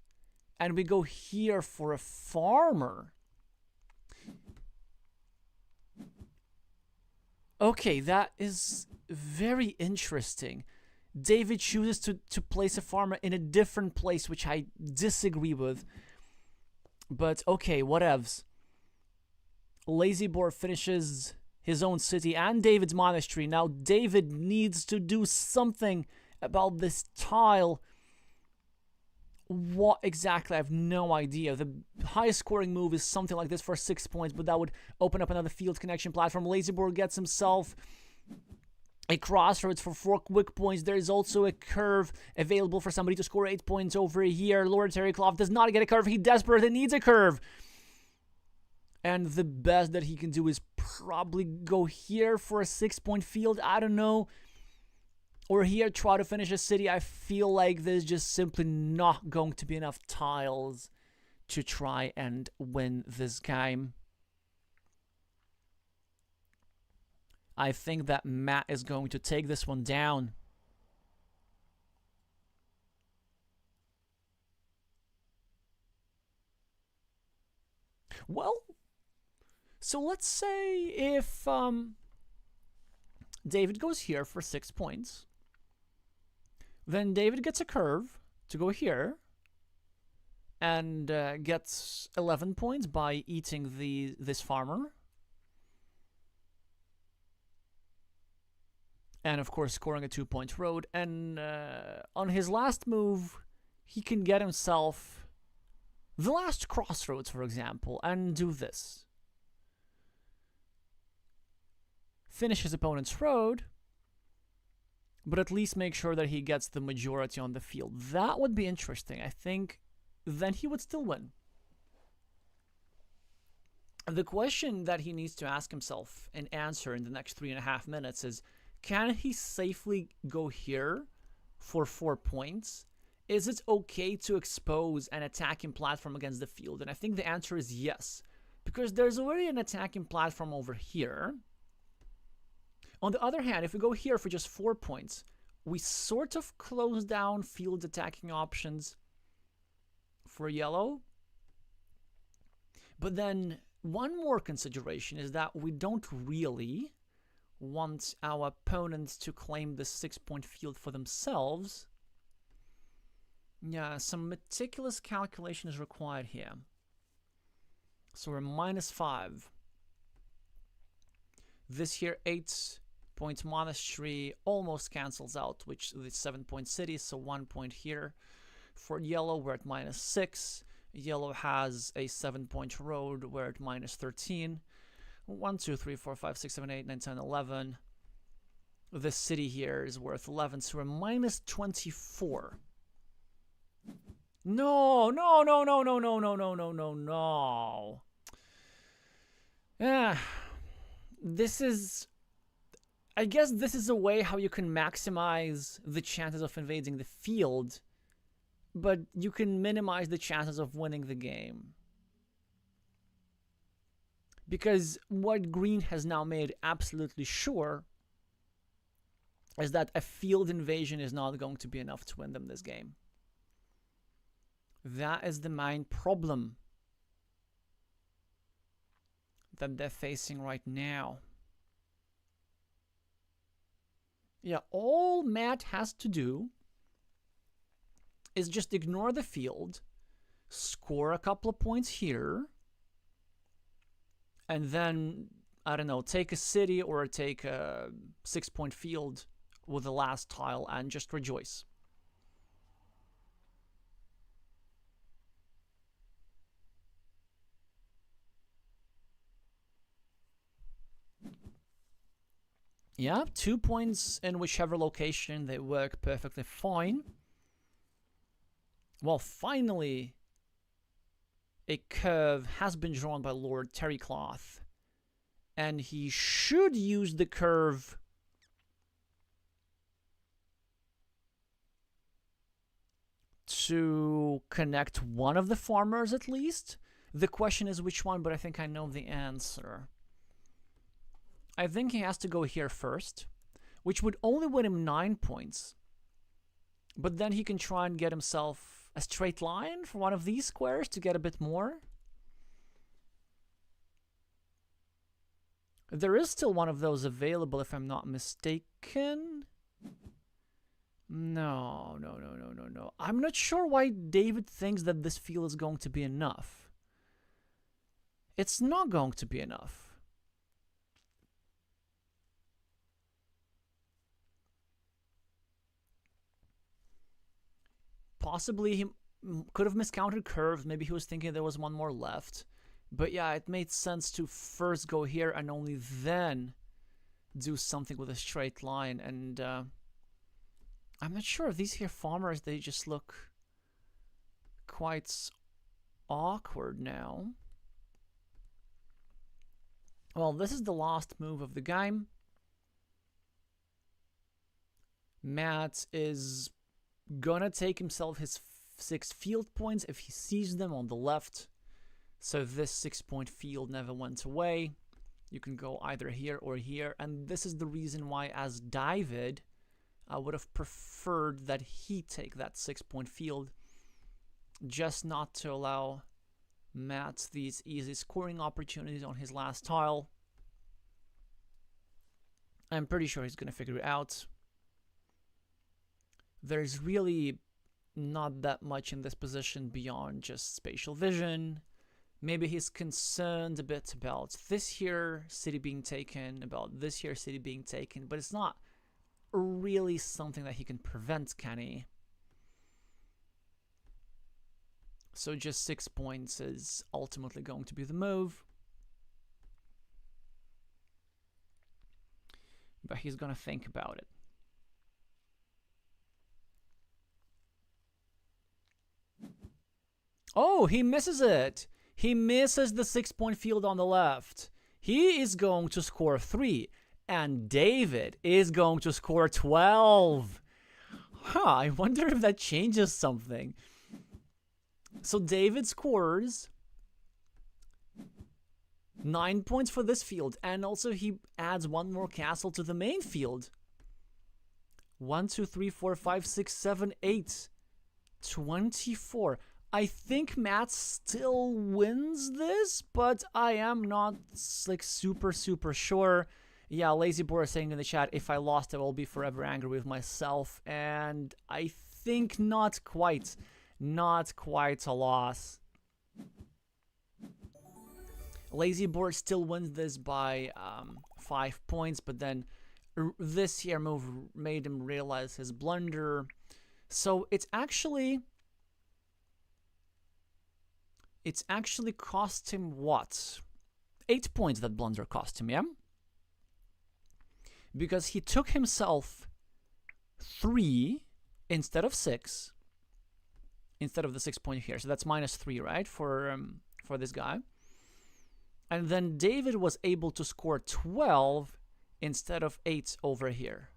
and we go here for a farmer. Okay, that is very interesting. David chooses to place a farmer in a different place, which I disagree with. But okay, whatevs. LazyBore finishes his own city and David's monastery. Now David needs to do something about this tile. What exactly? I have no idea. The highest scoring move is something like this for 6 points, but that would open up another field connection platform. LazyBore gets himself a crossroads for 4 quick points. There is also a curve available for somebody to score 8 points over here. Lord Terrycloth does not get a curve. He desperately needs a curve. And the best that he can do is probably go here for a 6-point field. I don't know. Or here, try to finish a city. I feel like there's just simply not going to be enough tiles to try and win this game. I think that Matt is going to take this one down. Well, so let's say if David goes here for 6 points. Then David gets a curve to go here and gets 11 points by eating this farmer. And of course scoring a 2-point road. And on his last move, he can get himself the last crossroads, for example, and do this. Finish his opponent's road, but at least make sure that he gets the majority on the field. That would be interesting. I think then he would still win. The question that he needs to ask himself and answer in the next 3.5 minutes is, Can he safely go here for 4 points? Is it okay to expose an attacking platform against the field? And I think the answer is yes, because there's already an attacking platform over here. On the other hand, if we go here for just 4 points, we sort of close down field attacking options for yellow. But then one more consideration is that we don't really want our opponents to claim the 6-point field for themselves. Yeah, some meticulous calculation is required here. So we're -5. This here 8-point monastery almost cancels out, which is 7-point city, so 1 point here. For yellow, we're at -6. Yellow has a 7-point road, we're at -13. 1, 2, 3, 4, 5, 6, 7, 8, 9, 10, 11. This city here is worth 11, so we're -24. No. Yeah. This is... I guess this is a way how you can maximize the chances of invading the field, but you can minimize the chances of winning the game. Because what green has now made absolutely sure is that a field invasion is not going to be enough to win them this game. That is the main problem that they're facing right now. Yeah, all Matt has to do is just ignore the field, score a couple of points here, and then, I don't know, take a city or take a 6-point field with the last tile and just rejoice. Yeah, 2 points in whichever location, they work perfectly fine. Well, finally, a curve has been drawn by Lord Terrycloth, and he should use the curve to connect one of the farmers at least. The question is which one, but I think I know the answer. I think he has to go here first, which would only win him 9 points. But then he can try and get himself a straight line for one of these squares to get a bit more. There is still one of those available, if I'm not mistaken. No. I'm not sure why David thinks that this field is going to be enough. It's not going to be enough. Possibly he could have miscounted curves. Maybe he was thinking there was one more left. But yeah, it made sense to first go here and only then do something with a straight line. And I'm not sure if these here farmers, they just look quite awkward now. Well, this is the last move of the game. Matt is gonna take himself his 6 field points if he sees them on the left. So this 6-point field never went away. You can go either here or here. And this is the reason why, as David, I would have preferred that he take that 6-point field, just not to allow Matt these easy scoring opportunities on his last tile. I'm pretty sure he's gonna figure it out. There's really not that much in this position beyond just spatial vision. Maybe he's concerned a bit about this here city being taken, about this here city being taken, but it's not really something that he can prevent, can he? So just 6 points is ultimately going to be the move. But he's gonna think about it. Oh, he misses it. He misses the 6-point field on the left. He is going to score 3. And David is going to score 12. I wonder if that changes something. So David scores 9 points for this field, and also he adds one more castle to the main field. 1, 2, 3, 4, 5, 6, 7, 8. 24. I think Matt still wins this, but I am not like super sure. Yeah, LazyBore is saying in the chat, if I lost, I will be forever angry with myself. And I think not quite. Not quite a loss. LazyBore still wins this by 5 points, but then this here move made him realize his blunder. So it's actually cost him what? 8 points that blunder cost him, yeah? Because he took himself 3 instead of 6, instead of the 6 point here. So that's -3, right, for this guy. And then David was able to score 12 instead of 8 over here.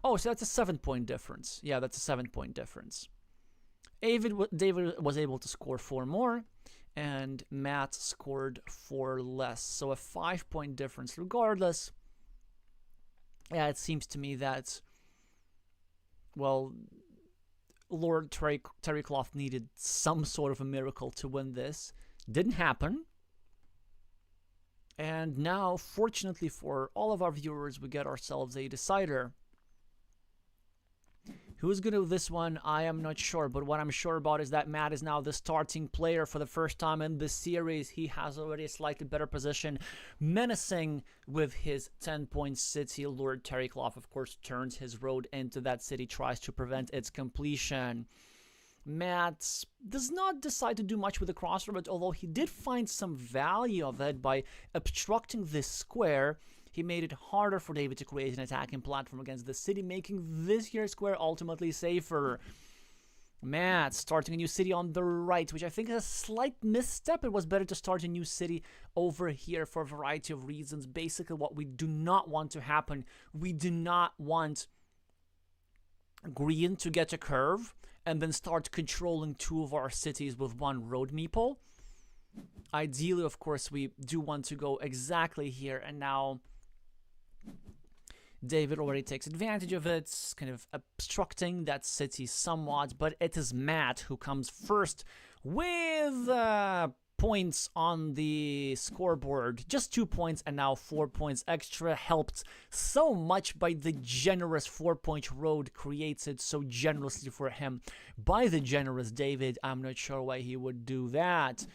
Oh, so that's a 7 point difference. Yeah, that's a 7 point difference. David was able to score 4 more, and Matt scored 4 less. So a 5 point difference regardless. Yeah, it seems to me that, well, Lord Terrycloth needed some sort of a miracle to win this. Didn't happen. And now, fortunately for all of our viewers, we get ourselves a decider. Who's going to do this one? I am not sure, but what I'm sure about is that Matt is now the starting player for the first time in this series. He has already a slightly better position, menacing with his 10-point city. Lord Terrycloth, of course, turns his road into that city, tries to prevent its completion. Matt does not decide to do much with the crossroads, although he did find some value of it by obstructing this square. He made it harder for David to create an attacking platform against the city, making this here square ultimately safer. Matt starting a new city on the right, which I think is a slight misstep. It was better to start a new city over here for a variety of reasons. Basically, what we do not want to happen, we do not want green to get a curve and then start controlling 2 of our cities with 1 road meeple. Ideally, of course, we do want to go exactly here, and now David already takes advantage of it, kind of obstructing that city somewhat, but it is Matt who comes first with points on the scoreboard. Just 2 points and now 4 points extra, helped so much by the generous 4-point road created so generously for him by the generous David. I'm not sure why he would do that.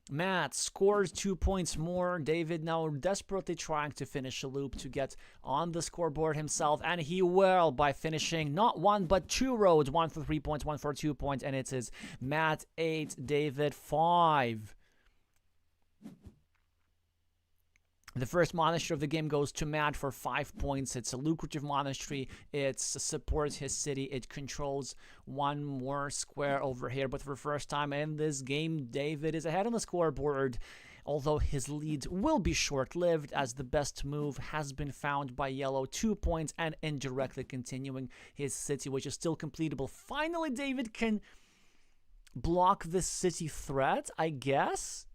Matt scores 2 points more. David now desperately trying to finish a loop to get on the scoreboard himself, and he will by finishing not 1 but 2 roads, 1 for 3 points, 1 for 2 points, and it is Matt 8, David 5. The first monastery of the game goes to Matt for 5 points. It's a lucrative monastery. It supports his city. It controls 1 more square over here. But for the first time in this game, David is ahead on the scoreboard. Although his lead will be short-lived, as the best move has been found by Yellow, 2 points, and indirectly continuing his city, which is still completable. Finally, David can block this city threat, I guess.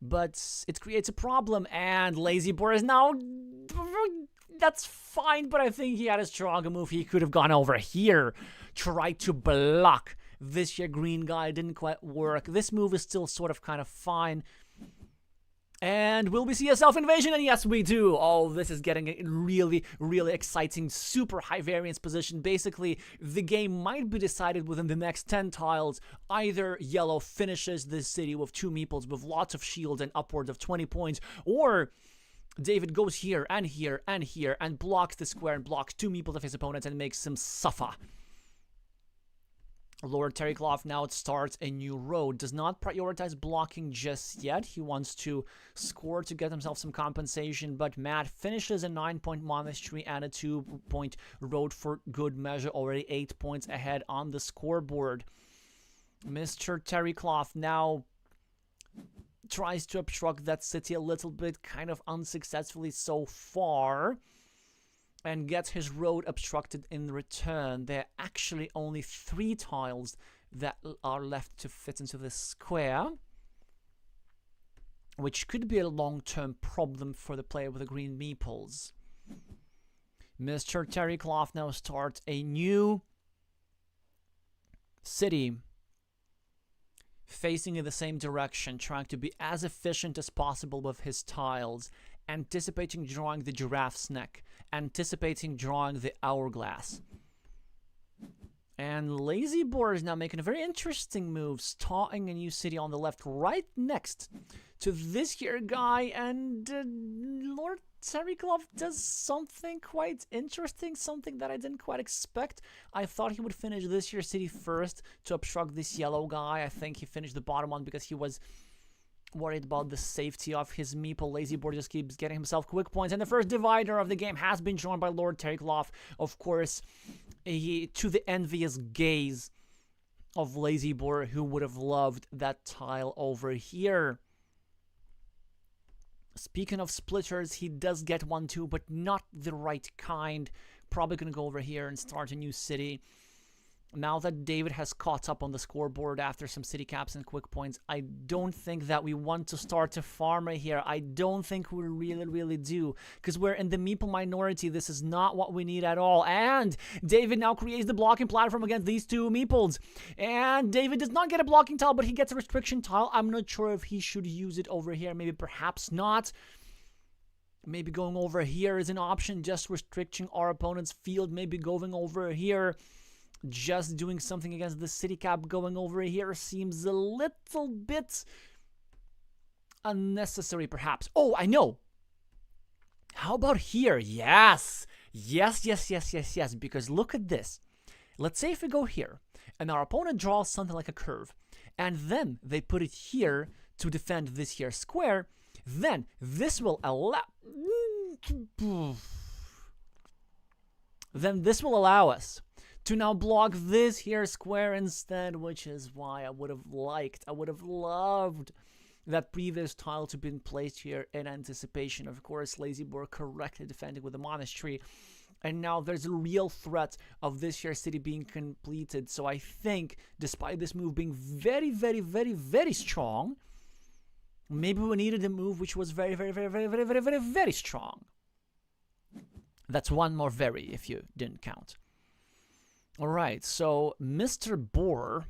But it creates a problem, and LazyBore is now... That's fine, but I think he had a stronger move. He could have gone over here, tried to block this here green guy. Didn't quite work. This move is still sort of kind of fine. And will we see a self-invasion? And yes, we do. Oh, this is getting a really, really exciting, super high variance position. Basically, the game might be decided within the next 10 tiles. Either Yellow finishes this city with 2 meeples with lots of shield and upwards of 20 points, or David goes here and here and here and blocks the square and blocks 2 meeples of his opponents and makes him suffer. Lord Terrycloth now starts a new road. Does not prioritize blocking just yet. He wants to score to get himself some compensation, but Matt finishes a 9-point monastery and a 2-point road for good measure. Already 8 points ahead on the scoreboard. Mr. Terrycloth now tries to obstruct that city a little bit, kind of unsuccessfully so far, and gets his road obstructed in return. There are actually only 3 tiles that are left to fit into this square, which could be a long-term problem for the player with the green meeples. Mr. Terrycloth now starts a new city facing in the same direction, trying to be as efficient as possible with his tiles, anticipating drawing the giraffe's neck, anticipating drawing the hourglass. And LazyBore is now making a very interesting move, starting a new city on the left right next to this here guy, and Lord Terrycloth does something quite interesting, something that I didn't quite expect. I thought he would finish this here city first to obstruct this yellow guy. I think he finished the bottom one because he was worried about the safety of his meeple. LazyBore just keeps getting himself quick points, and the first divider of the game has been drawn by Lord Terrycloth, of course, to the envious gaze of LazyBore, who would have loved that tile over here. Speaking of splitters, he does get one too, but not the right kind. Probably going to go over here and start a new city. Now that David has caught up on the scoreboard after some city caps and quick points, I don't think that we want to start a farmer here. I don't think we really do, because we're in the meeple minority. This is not what we need at all. And David now creates the blocking platform against these 2 meeples. And David does not get a blocking tile, but he gets a restriction tile. I'm not sure if he should use it over here. Maybe perhaps not. Maybe going over here is an option, just restricting our opponent's field. Maybe going over here, just doing something against the city cap. Going over here seems a little bit unnecessary, perhaps. Oh, I know. How about here? Yes. Yes. Because look at this. Let's say if we go here, and our opponent draws something like a curve, and then they put it here to defend this here square, then this will allow... Then this will allow us to now block this here square instead, which is why I would have loved that previous tile to be placed here in anticipation. Of course, LazyBore correctly defending with the monastery, and now there's a real threat of this here city being completed. So I think, despite this move being very strong, maybe we needed a move which was very strong. That's one more very, if you didn't count. Alright, so Mr. Boar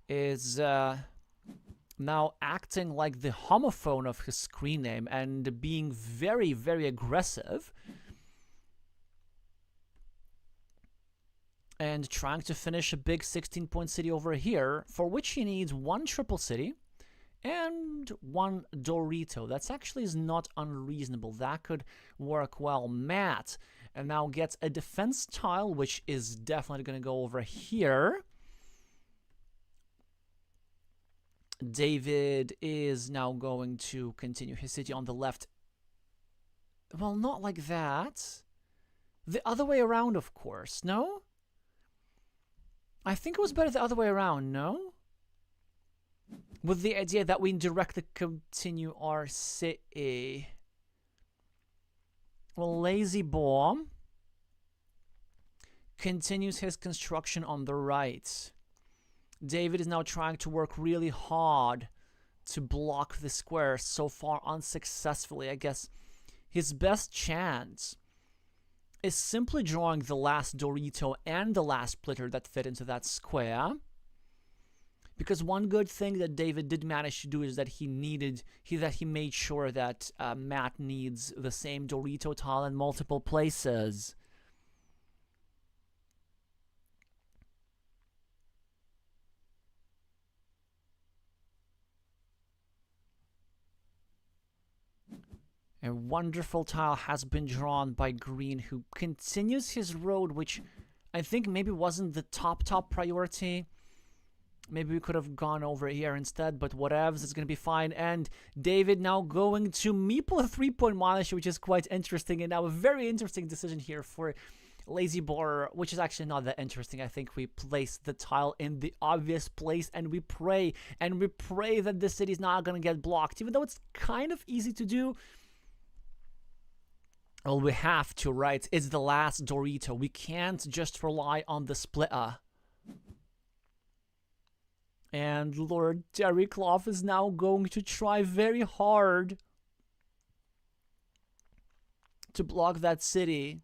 is now acting like the homophone of his screen name and being very aggressive. And trying to finish a big 16-point city over here, for which he needs 1 triple city and 1 Dorito. That's actually is not unreasonable. That could work well. Matt and now gets a defense tile, which is definitely going to go over here. David is now going to continue his city on the left. Well, not like that. The other way around, of course. No? I think it was better the other way around, no? With the idea that we directly continue our city. Well, LazyBore continues his construction on the right. David is now trying to work really hard to block the square, so far unsuccessfully. I guess his best chance is simply drawing the last Dorito and the last splitter that fit into that square. Because one good thing that David did manage to do is that he made sure that Matt needs the same Dorito tile in multiple places. A wonderful tile has been drawn by Green, who continues his road, which I think maybe wasn't the top priority. Maybe we could have gone over here instead, but whatevs, it's going to be fine. And David now going to meeple a 3-point monastery, which is quite interesting, and now a very interesting decision here for LazyBore, which is actually not that interesting. I think we place the tile in the obvious place and we pray that the city's not going to get blocked, even though it's kind of easy to do. Well, we have to, right? It's the last Dorito. We can't just rely on the splitter. And Lord Terrycloth is now going to try very hard to block that city.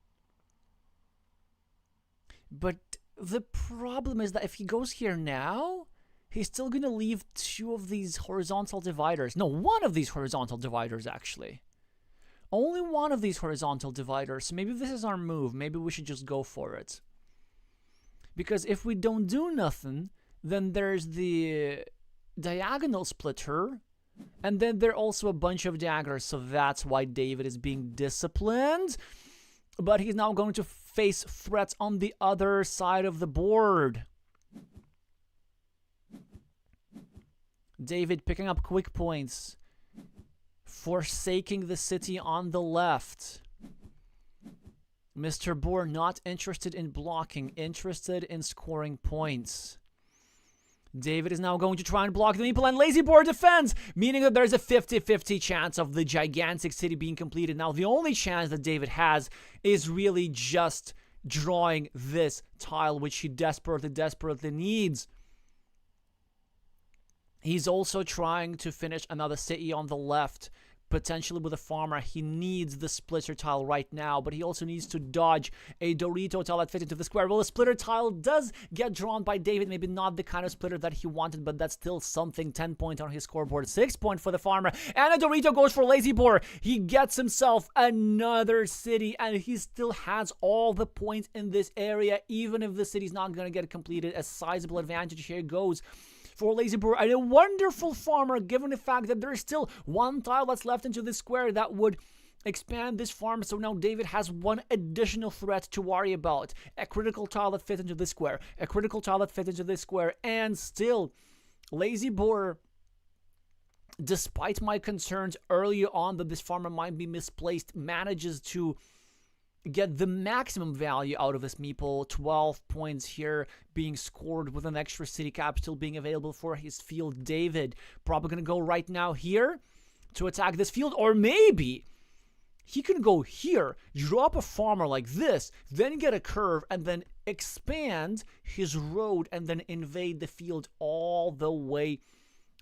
But the problem is that if he goes here now, he's still going to leave two of these horizontal dividers. No, one of these horizontal dividers, actually. Only one of these horizontal dividers. So maybe this is our move. Maybe we should just go for it. Because if we don't do nothing, then there's the diagonal splitter, and then there are also a bunch of daggers, so that's why David is being disciplined. But he's now going to face threats on the other side of the board. David picking up quick points, forsaking the city on the left. Mr. Boar not interested in blocking, interested in scoring points. David is now going to try and block the meeple, and LazyBore defends, meaning that there's a 50-50 chance of the gigantic city being completed. Now, the only chance that David has is really just drawing this tile, which he desperately needs. He's also trying to finish another city on the left, potentially with a farmer. He needs the splitter tile right now, but he also needs to dodge a Dorito tile that fits into the square. Well, the splitter tile does get drawn by David. Maybe not the kind of splitter that he wanted, but that's still something. 10 points on his scoreboard, 6 points for the farmer, and a Dorito goes for LazyBore. He gets himself another city, and he still has all the points in this area, even if the city's not going to get completed. A sizable advantage here goes for LazyBore, and a wonderful farmer, given the fact that there is still one tile that's left into this square that would expand this farm. So now David has one additional threat to worry about. A critical tile that fits into this square, a critical tile that fits into this square, and still LazyBore, despite my concerns earlier on that this farmer might be misplaced, manages to get the maximum value out of this meeple. 12 points here being scored with an extra city cap still being available for his field. David probably going to go right now here to attack this field, or maybe he can go here, drop a farmer like this, then get a curve, and then expand his road and then invade the field all the way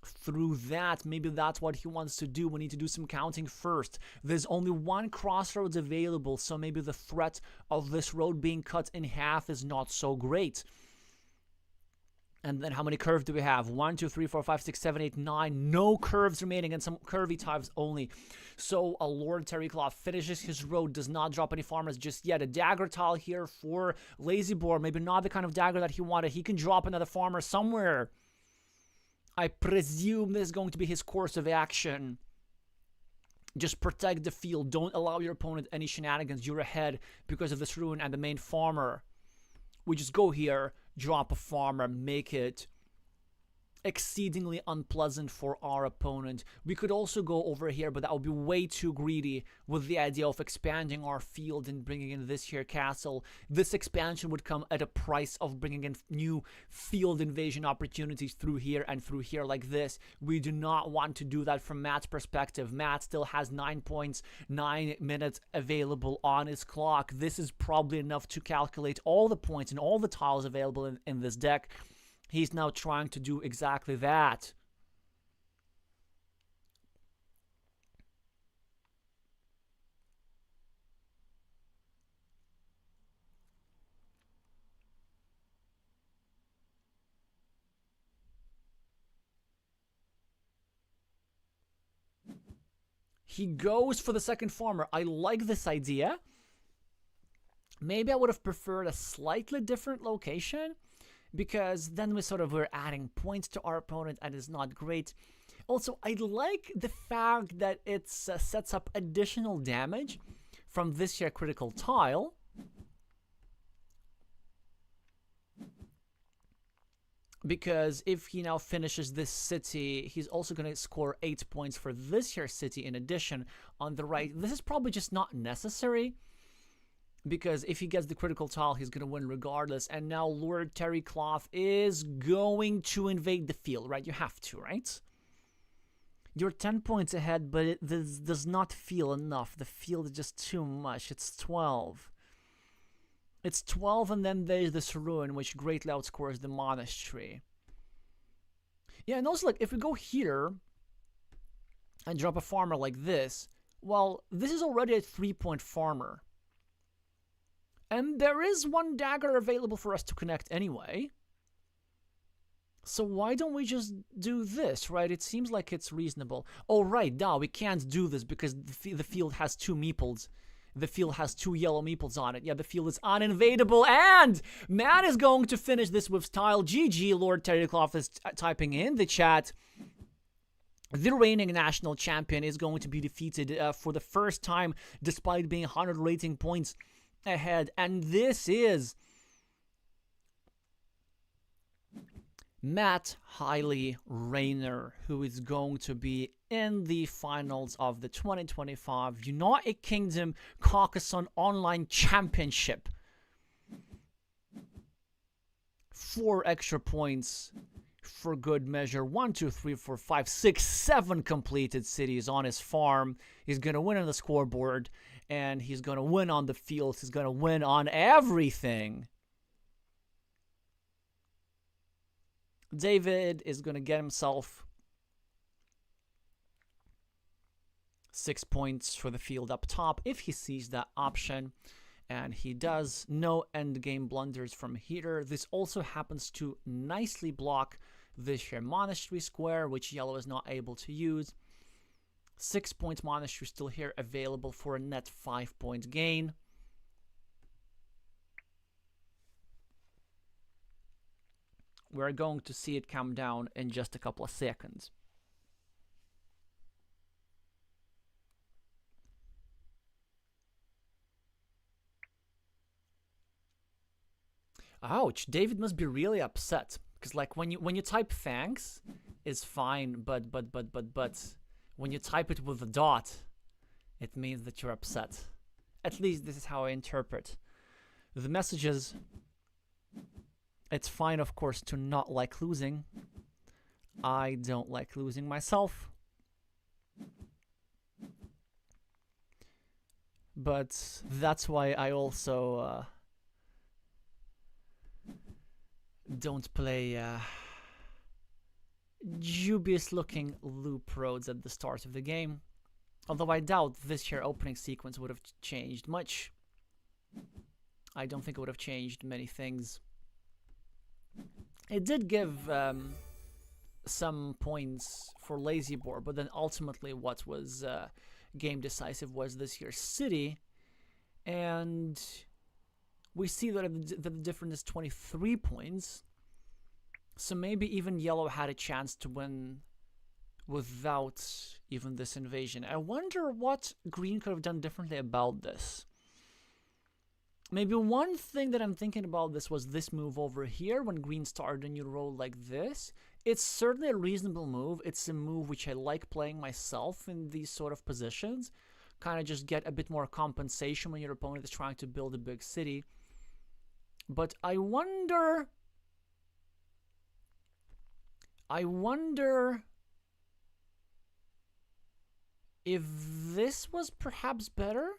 through that. Maybe that's what he wants to do. We need to do some counting first. There's only one crossroads available, so maybe the threat of this road being cut in half is not so great. And then how many curves do we have? 1, 2, 3, 4, 5, 6, 7, 8, 9. No curves remaining, and some curvy tiles only. So a Lord Terrycloth finishes his road, does not drop any farmers just yet. A dagger tile here for LazyBore. Maybe not the kind of dagger that he wanted. He can drop another farmer somewhere. I presume this is going to be his course of action. Just protect the field. Don't allow your opponent any shenanigans. You're ahead because of this ruin and the main farmer. We just go here, drop a farmer, make it exceedingly unpleasant for our opponent. We could also go over here, but that would be way too greedy with the idea of expanding our field and bringing in this here castle. This expansion would come at a price of bringing in new field invasion opportunities through here and through here like this. We do not want to do that from Matt's perspective. Matt still has 9 points, 9 minutes available on his clock. This is probably enough to calculate all the points and all the tiles available in this deck. He's now trying to do exactly that. He goes for the second farmer. I like this idea. Maybe I would have preferred a slightly different location, because then we're adding points to our opponent, and it's not great. Also, I like the fact that it sets up additional damage from this here critical tile. Because if he now finishes this city, he's also going to score 8 points for this here city in addition on the right. This is probably just not necessary. because if he gets the critical tile, he's going to win regardless. And now Lord Terrycloth is going to invade the field, right? You have to, right? You're 10 points ahead, but this does not feel enough. The field is just too much. It's 12. It's 12, and then there's this ruin, which greatly outscores the monastery. Yeah, and also, like, if we go here and drop a farmer like this, well, this is already a 3-point farmer. And there is one dagger available for us to connect anyway. So why don't we just do this, right? It seems like it's reasonable. Oh, right, now we can't do this because the field has 2 meeples. The field has 2 yellow meeples on it. Yeah, the field is uninvadable, and Matt is going to finish this with style. GG, Lord Terrycloth is typing in the chat. The reigning national champion is going to be defeated for the first time, despite being 100 rating points ahead. And this is Matt Hiely-Rayner, who is going to be in the finals of the 2025 United Kingdom Carcassonne Online Championship. 4 extra points for good measure. 1, 2, 3, 4, 5, 6, 7 completed cities on his farm. He's going to win on the scoreboard, and he's going to win on the field. He's going to win on everything. David is going to get himself 6 points for the field up top if he sees that option. And he does. No endgame blunders from here. This also happens to nicely block this here monastery square, which yellow is not able to use. 6 points monastery still here available for a net 5-point gain. We're going to see it come down in just a couple of seconds. Ouch, David must be really upset. Because like when you type thanks, it's fine, but when you type it with a dot, it means that you're upset. At least this is how I interpret the messages. It's fine, of course, to not like losing. I don't like losing myself. But that's why I also don't play dubious-looking loop roads at the start of the game. Although I doubt this here opening sequence would have changed much. I don't think it would have changed many things. It did give some points for LazyBore, but then ultimately what was game decisive was this here city, and we see that the difference is 23 points, so maybe even yellow had a chance to win without even this invasion. I wonder what green could have done differently about this. Maybe one thing that I'm thinking about this was this move over here when green started a new row like this. It's certainly a reasonable move. It's a move which I like playing myself in these sort of positions. Kind of just get a bit more compensation when your opponent is trying to build a big city. But I wonder if this was perhaps better?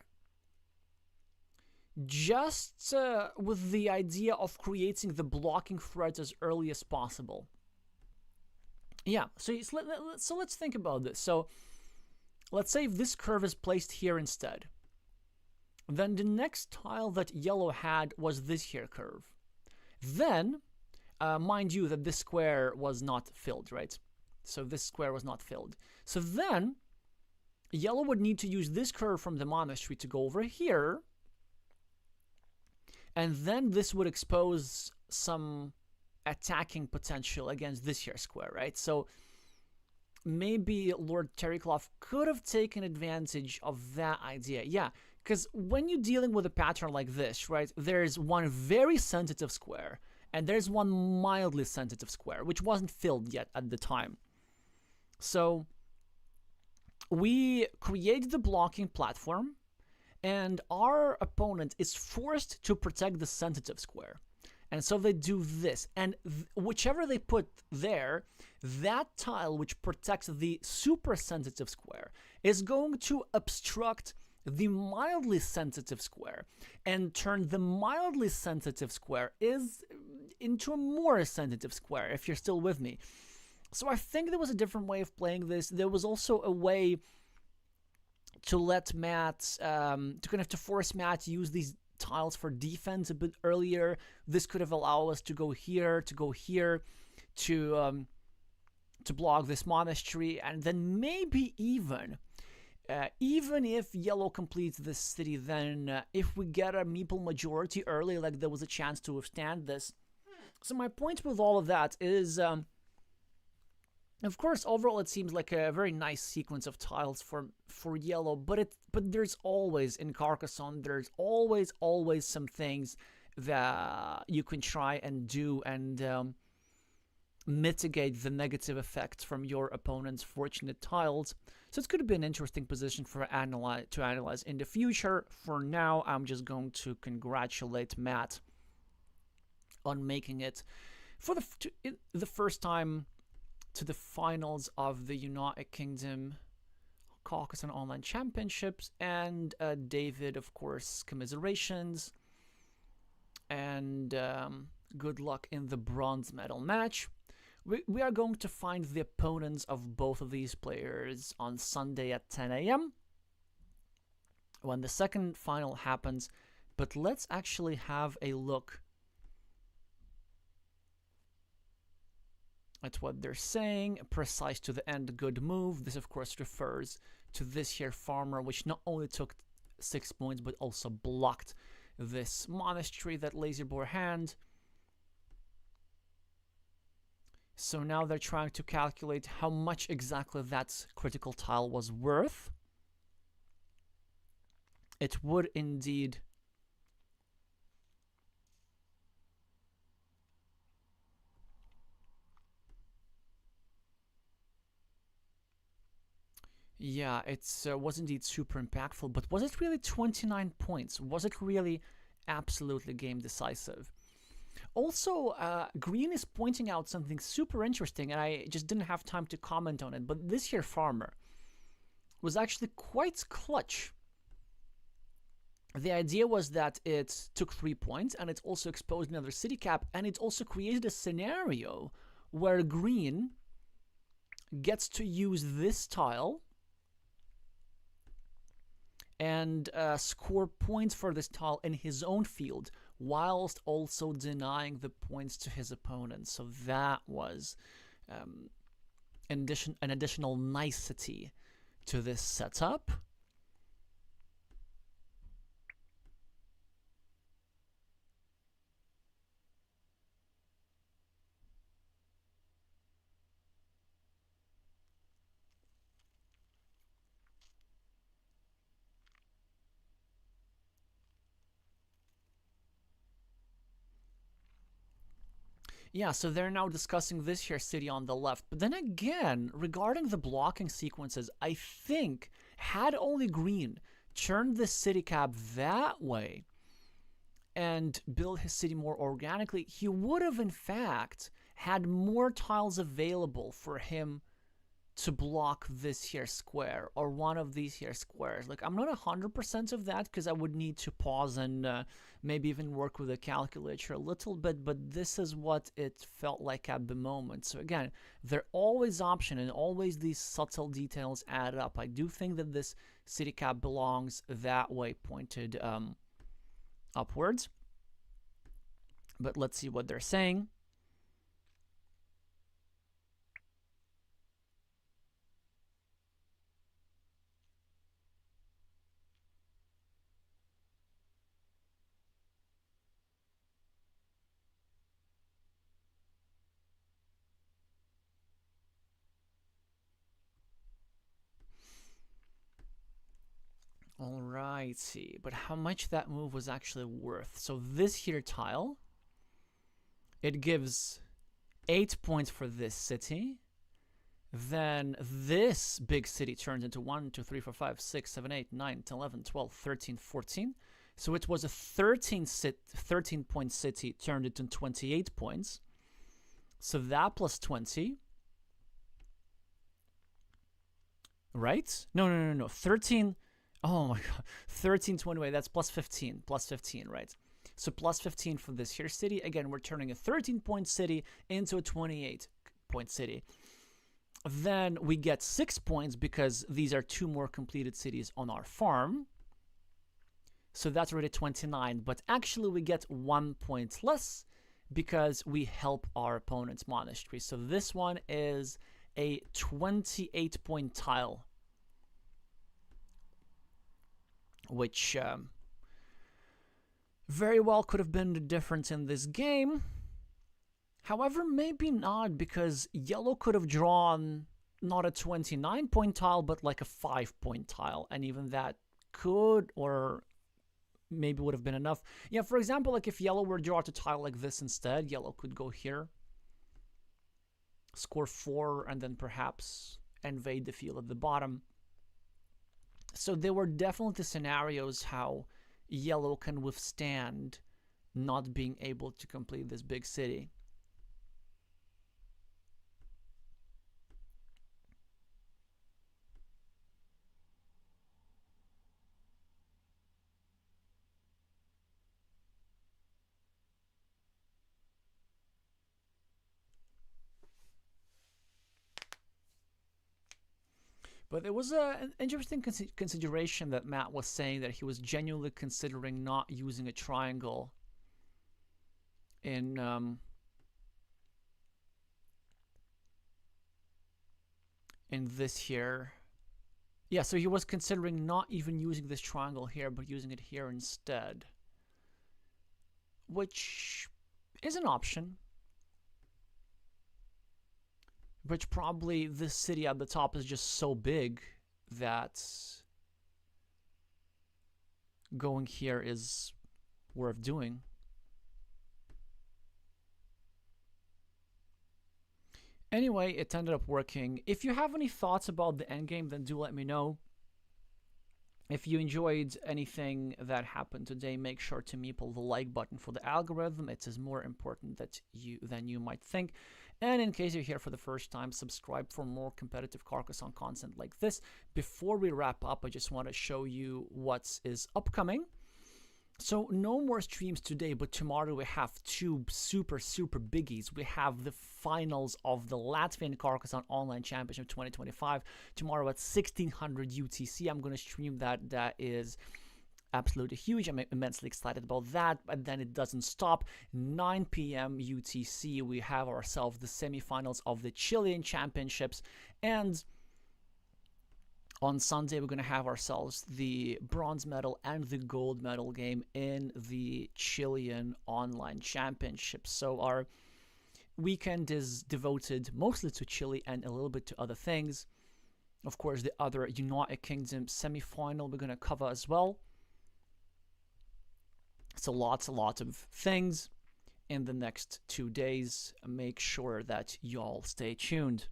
Just with the idea of creating the blocking threads as early as possible. Yeah, so let's think about this. So let's say if this curve is placed here instead, then the next tile that yellow had was this here curve. Then, mind you that this square was not filled, right? So this square was not filled. So then, yellow would need to use this curve from the monastery to go over here, and then this would expose some attacking potential against this here square, right? So maybe Lord Terrycloth could have taken advantage of that idea. Yeah, because when you're dealing with a pattern like this, right, there's one very sensitive square, and there's one mildly sensitive square, which wasn't filled yet at the time. So we create the blocking platform, and our opponent is forced to protect the sensitive square. And so they do this, and whichever they put there, that tile which protects the super sensitive square is going to obstruct the mildly sensitive square and turn the mildly sensitive square into a more sensitive square, if you're still with me. So I think there was a different way of playing this. There was also a way to let Matt, to force Matt to use these tiles for defense a bit earlier. This could have allowed us to go here, to block this monastery, and then maybe even if yellow completes this city, then if we get a meeple majority early, like there was a chance to withstand this. So my point with all of that is, of course, overall it seems like a very nice sequence of tiles for yellow, but there's always, in Carcassonne, there's always some things that you can try and do and mitigate the negative effects from your opponent's fortunate tiles. So it's going to be an interesting position to analyze in the future. For now, I'm just going to congratulate Matt on making it for the first time to the finals of the United Kingdom Carcassonne Online Championships, and David, of course, commiserations, and good luck in the bronze medal match. We are going to find the opponents of both of these players on Sunday at 10 a.m. when the second final happens, but let's actually have a look at what they're saying. Precise to the end, good move. This, of course, refers to this here farmer, which not only took 6 points, but also blocked this monastery that LazyBore had. So now they're trying to calculate how much exactly that critical tile was worth. It would indeed yeah, it was indeed super impactful, but was it really 29 points? Was it really absolutely game decisive? Also, Green is pointing out something super interesting, and I just didn't have time to comment on it, but this here farmer was actually quite clutch. The idea was that it took 3 points, and it also exposed another city cap, and it also created a scenario where Green gets to use this tile and score points for this tile in his own field, whilst also denying the points to his opponent. So that was an additional nicety to this setup. Yeah, so they're now discussing this here city on the left. But then again, regarding the blocking sequences, I think had only Green turned this city cap that way and built his city more organically, he would have in fact had more tiles available for him to block this here square or one of these here squares. Like, I'm not 100% of that because I would need to pause and maybe even work with a calculator a little bit, but this is what it felt like at the moment. So again, they're always option and always these subtle details add up. I do think that this city cap belongs that way, pointed upwards. But let's see what they're saying. Alrighty, but how much that move was actually worth? So this here tile, it gives 8 points for this city. Then this big city turned into 1, 2, 3, 4, 5, 6, 7, 8, 9, 10, 11, 12, 13, 14. So it was a 13-point city turned into 28 points. So that plus 20. Right? No. 13. Oh my god. 13, 20. That's plus 15. Plus 15, right? So plus 15 for this here city. Again, we're turning a 13-point city into a 28-point city. Then we get 6 points because these are 2 more completed cities on our farm. So that's already 29. But actually we get 1 point less because we help our opponent's monastery. So this one is a 28-point tile, which very well could have been the difference in this game. However, maybe not, because yellow could have drawn not a 29-point tile, but like a 5-point tile, and even that could, or maybe would have been enough. Yeah, for example, like if yellow were to draw a tile like this instead, yellow could go here, score 4, and then perhaps invade the field at the bottom. So there were definitely scenarios how yellow can withstand not being able to complete this big city. But there was an interesting consideration that Matt was saying, that he was genuinely considering not using a triangle in this here. Yeah, so he was considering not even using this triangle here, but using it here instead, which is an option. Which probably this city at the top is just so big that going here is worth doing. Anyway, it ended up working. If you have any thoughts about the endgame, then do let me know. If you enjoyed anything that happened today, make sure to meeple the like button for the algorithm. It is more important than you might think. And in case you're here for the first time, subscribe for more competitive Carcassonne content like this. Before we wrap up, I just want to show you what is upcoming. So no more streams today, but tomorrow we have 2 super biggies. We have the finals of the Latvian Carcassonne Online Championship 2025 tomorrow at 1600 UTC. I'm going to stream that. That is absolutely huge. I'm immensely excited about that. But then it doesn't stop. 9 p.m. UTC, we have ourselves the semifinals of the Chilean Championships, and on Sunday we're going to have ourselves the bronze medal and the gold medal game in the Chilean Online Championship. So our weekend is devoted mostly to Chile and a little bit to other things. Of course, the other United Kingdom semi-final we're going to cover as well. So lots of things in the next 2 days. Make sure that y'all stay tuned.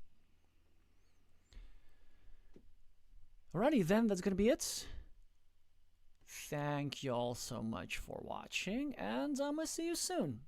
Alrighty then, that's gonna be it. Thank y'all so much for watching, and I'm gonna see you soon.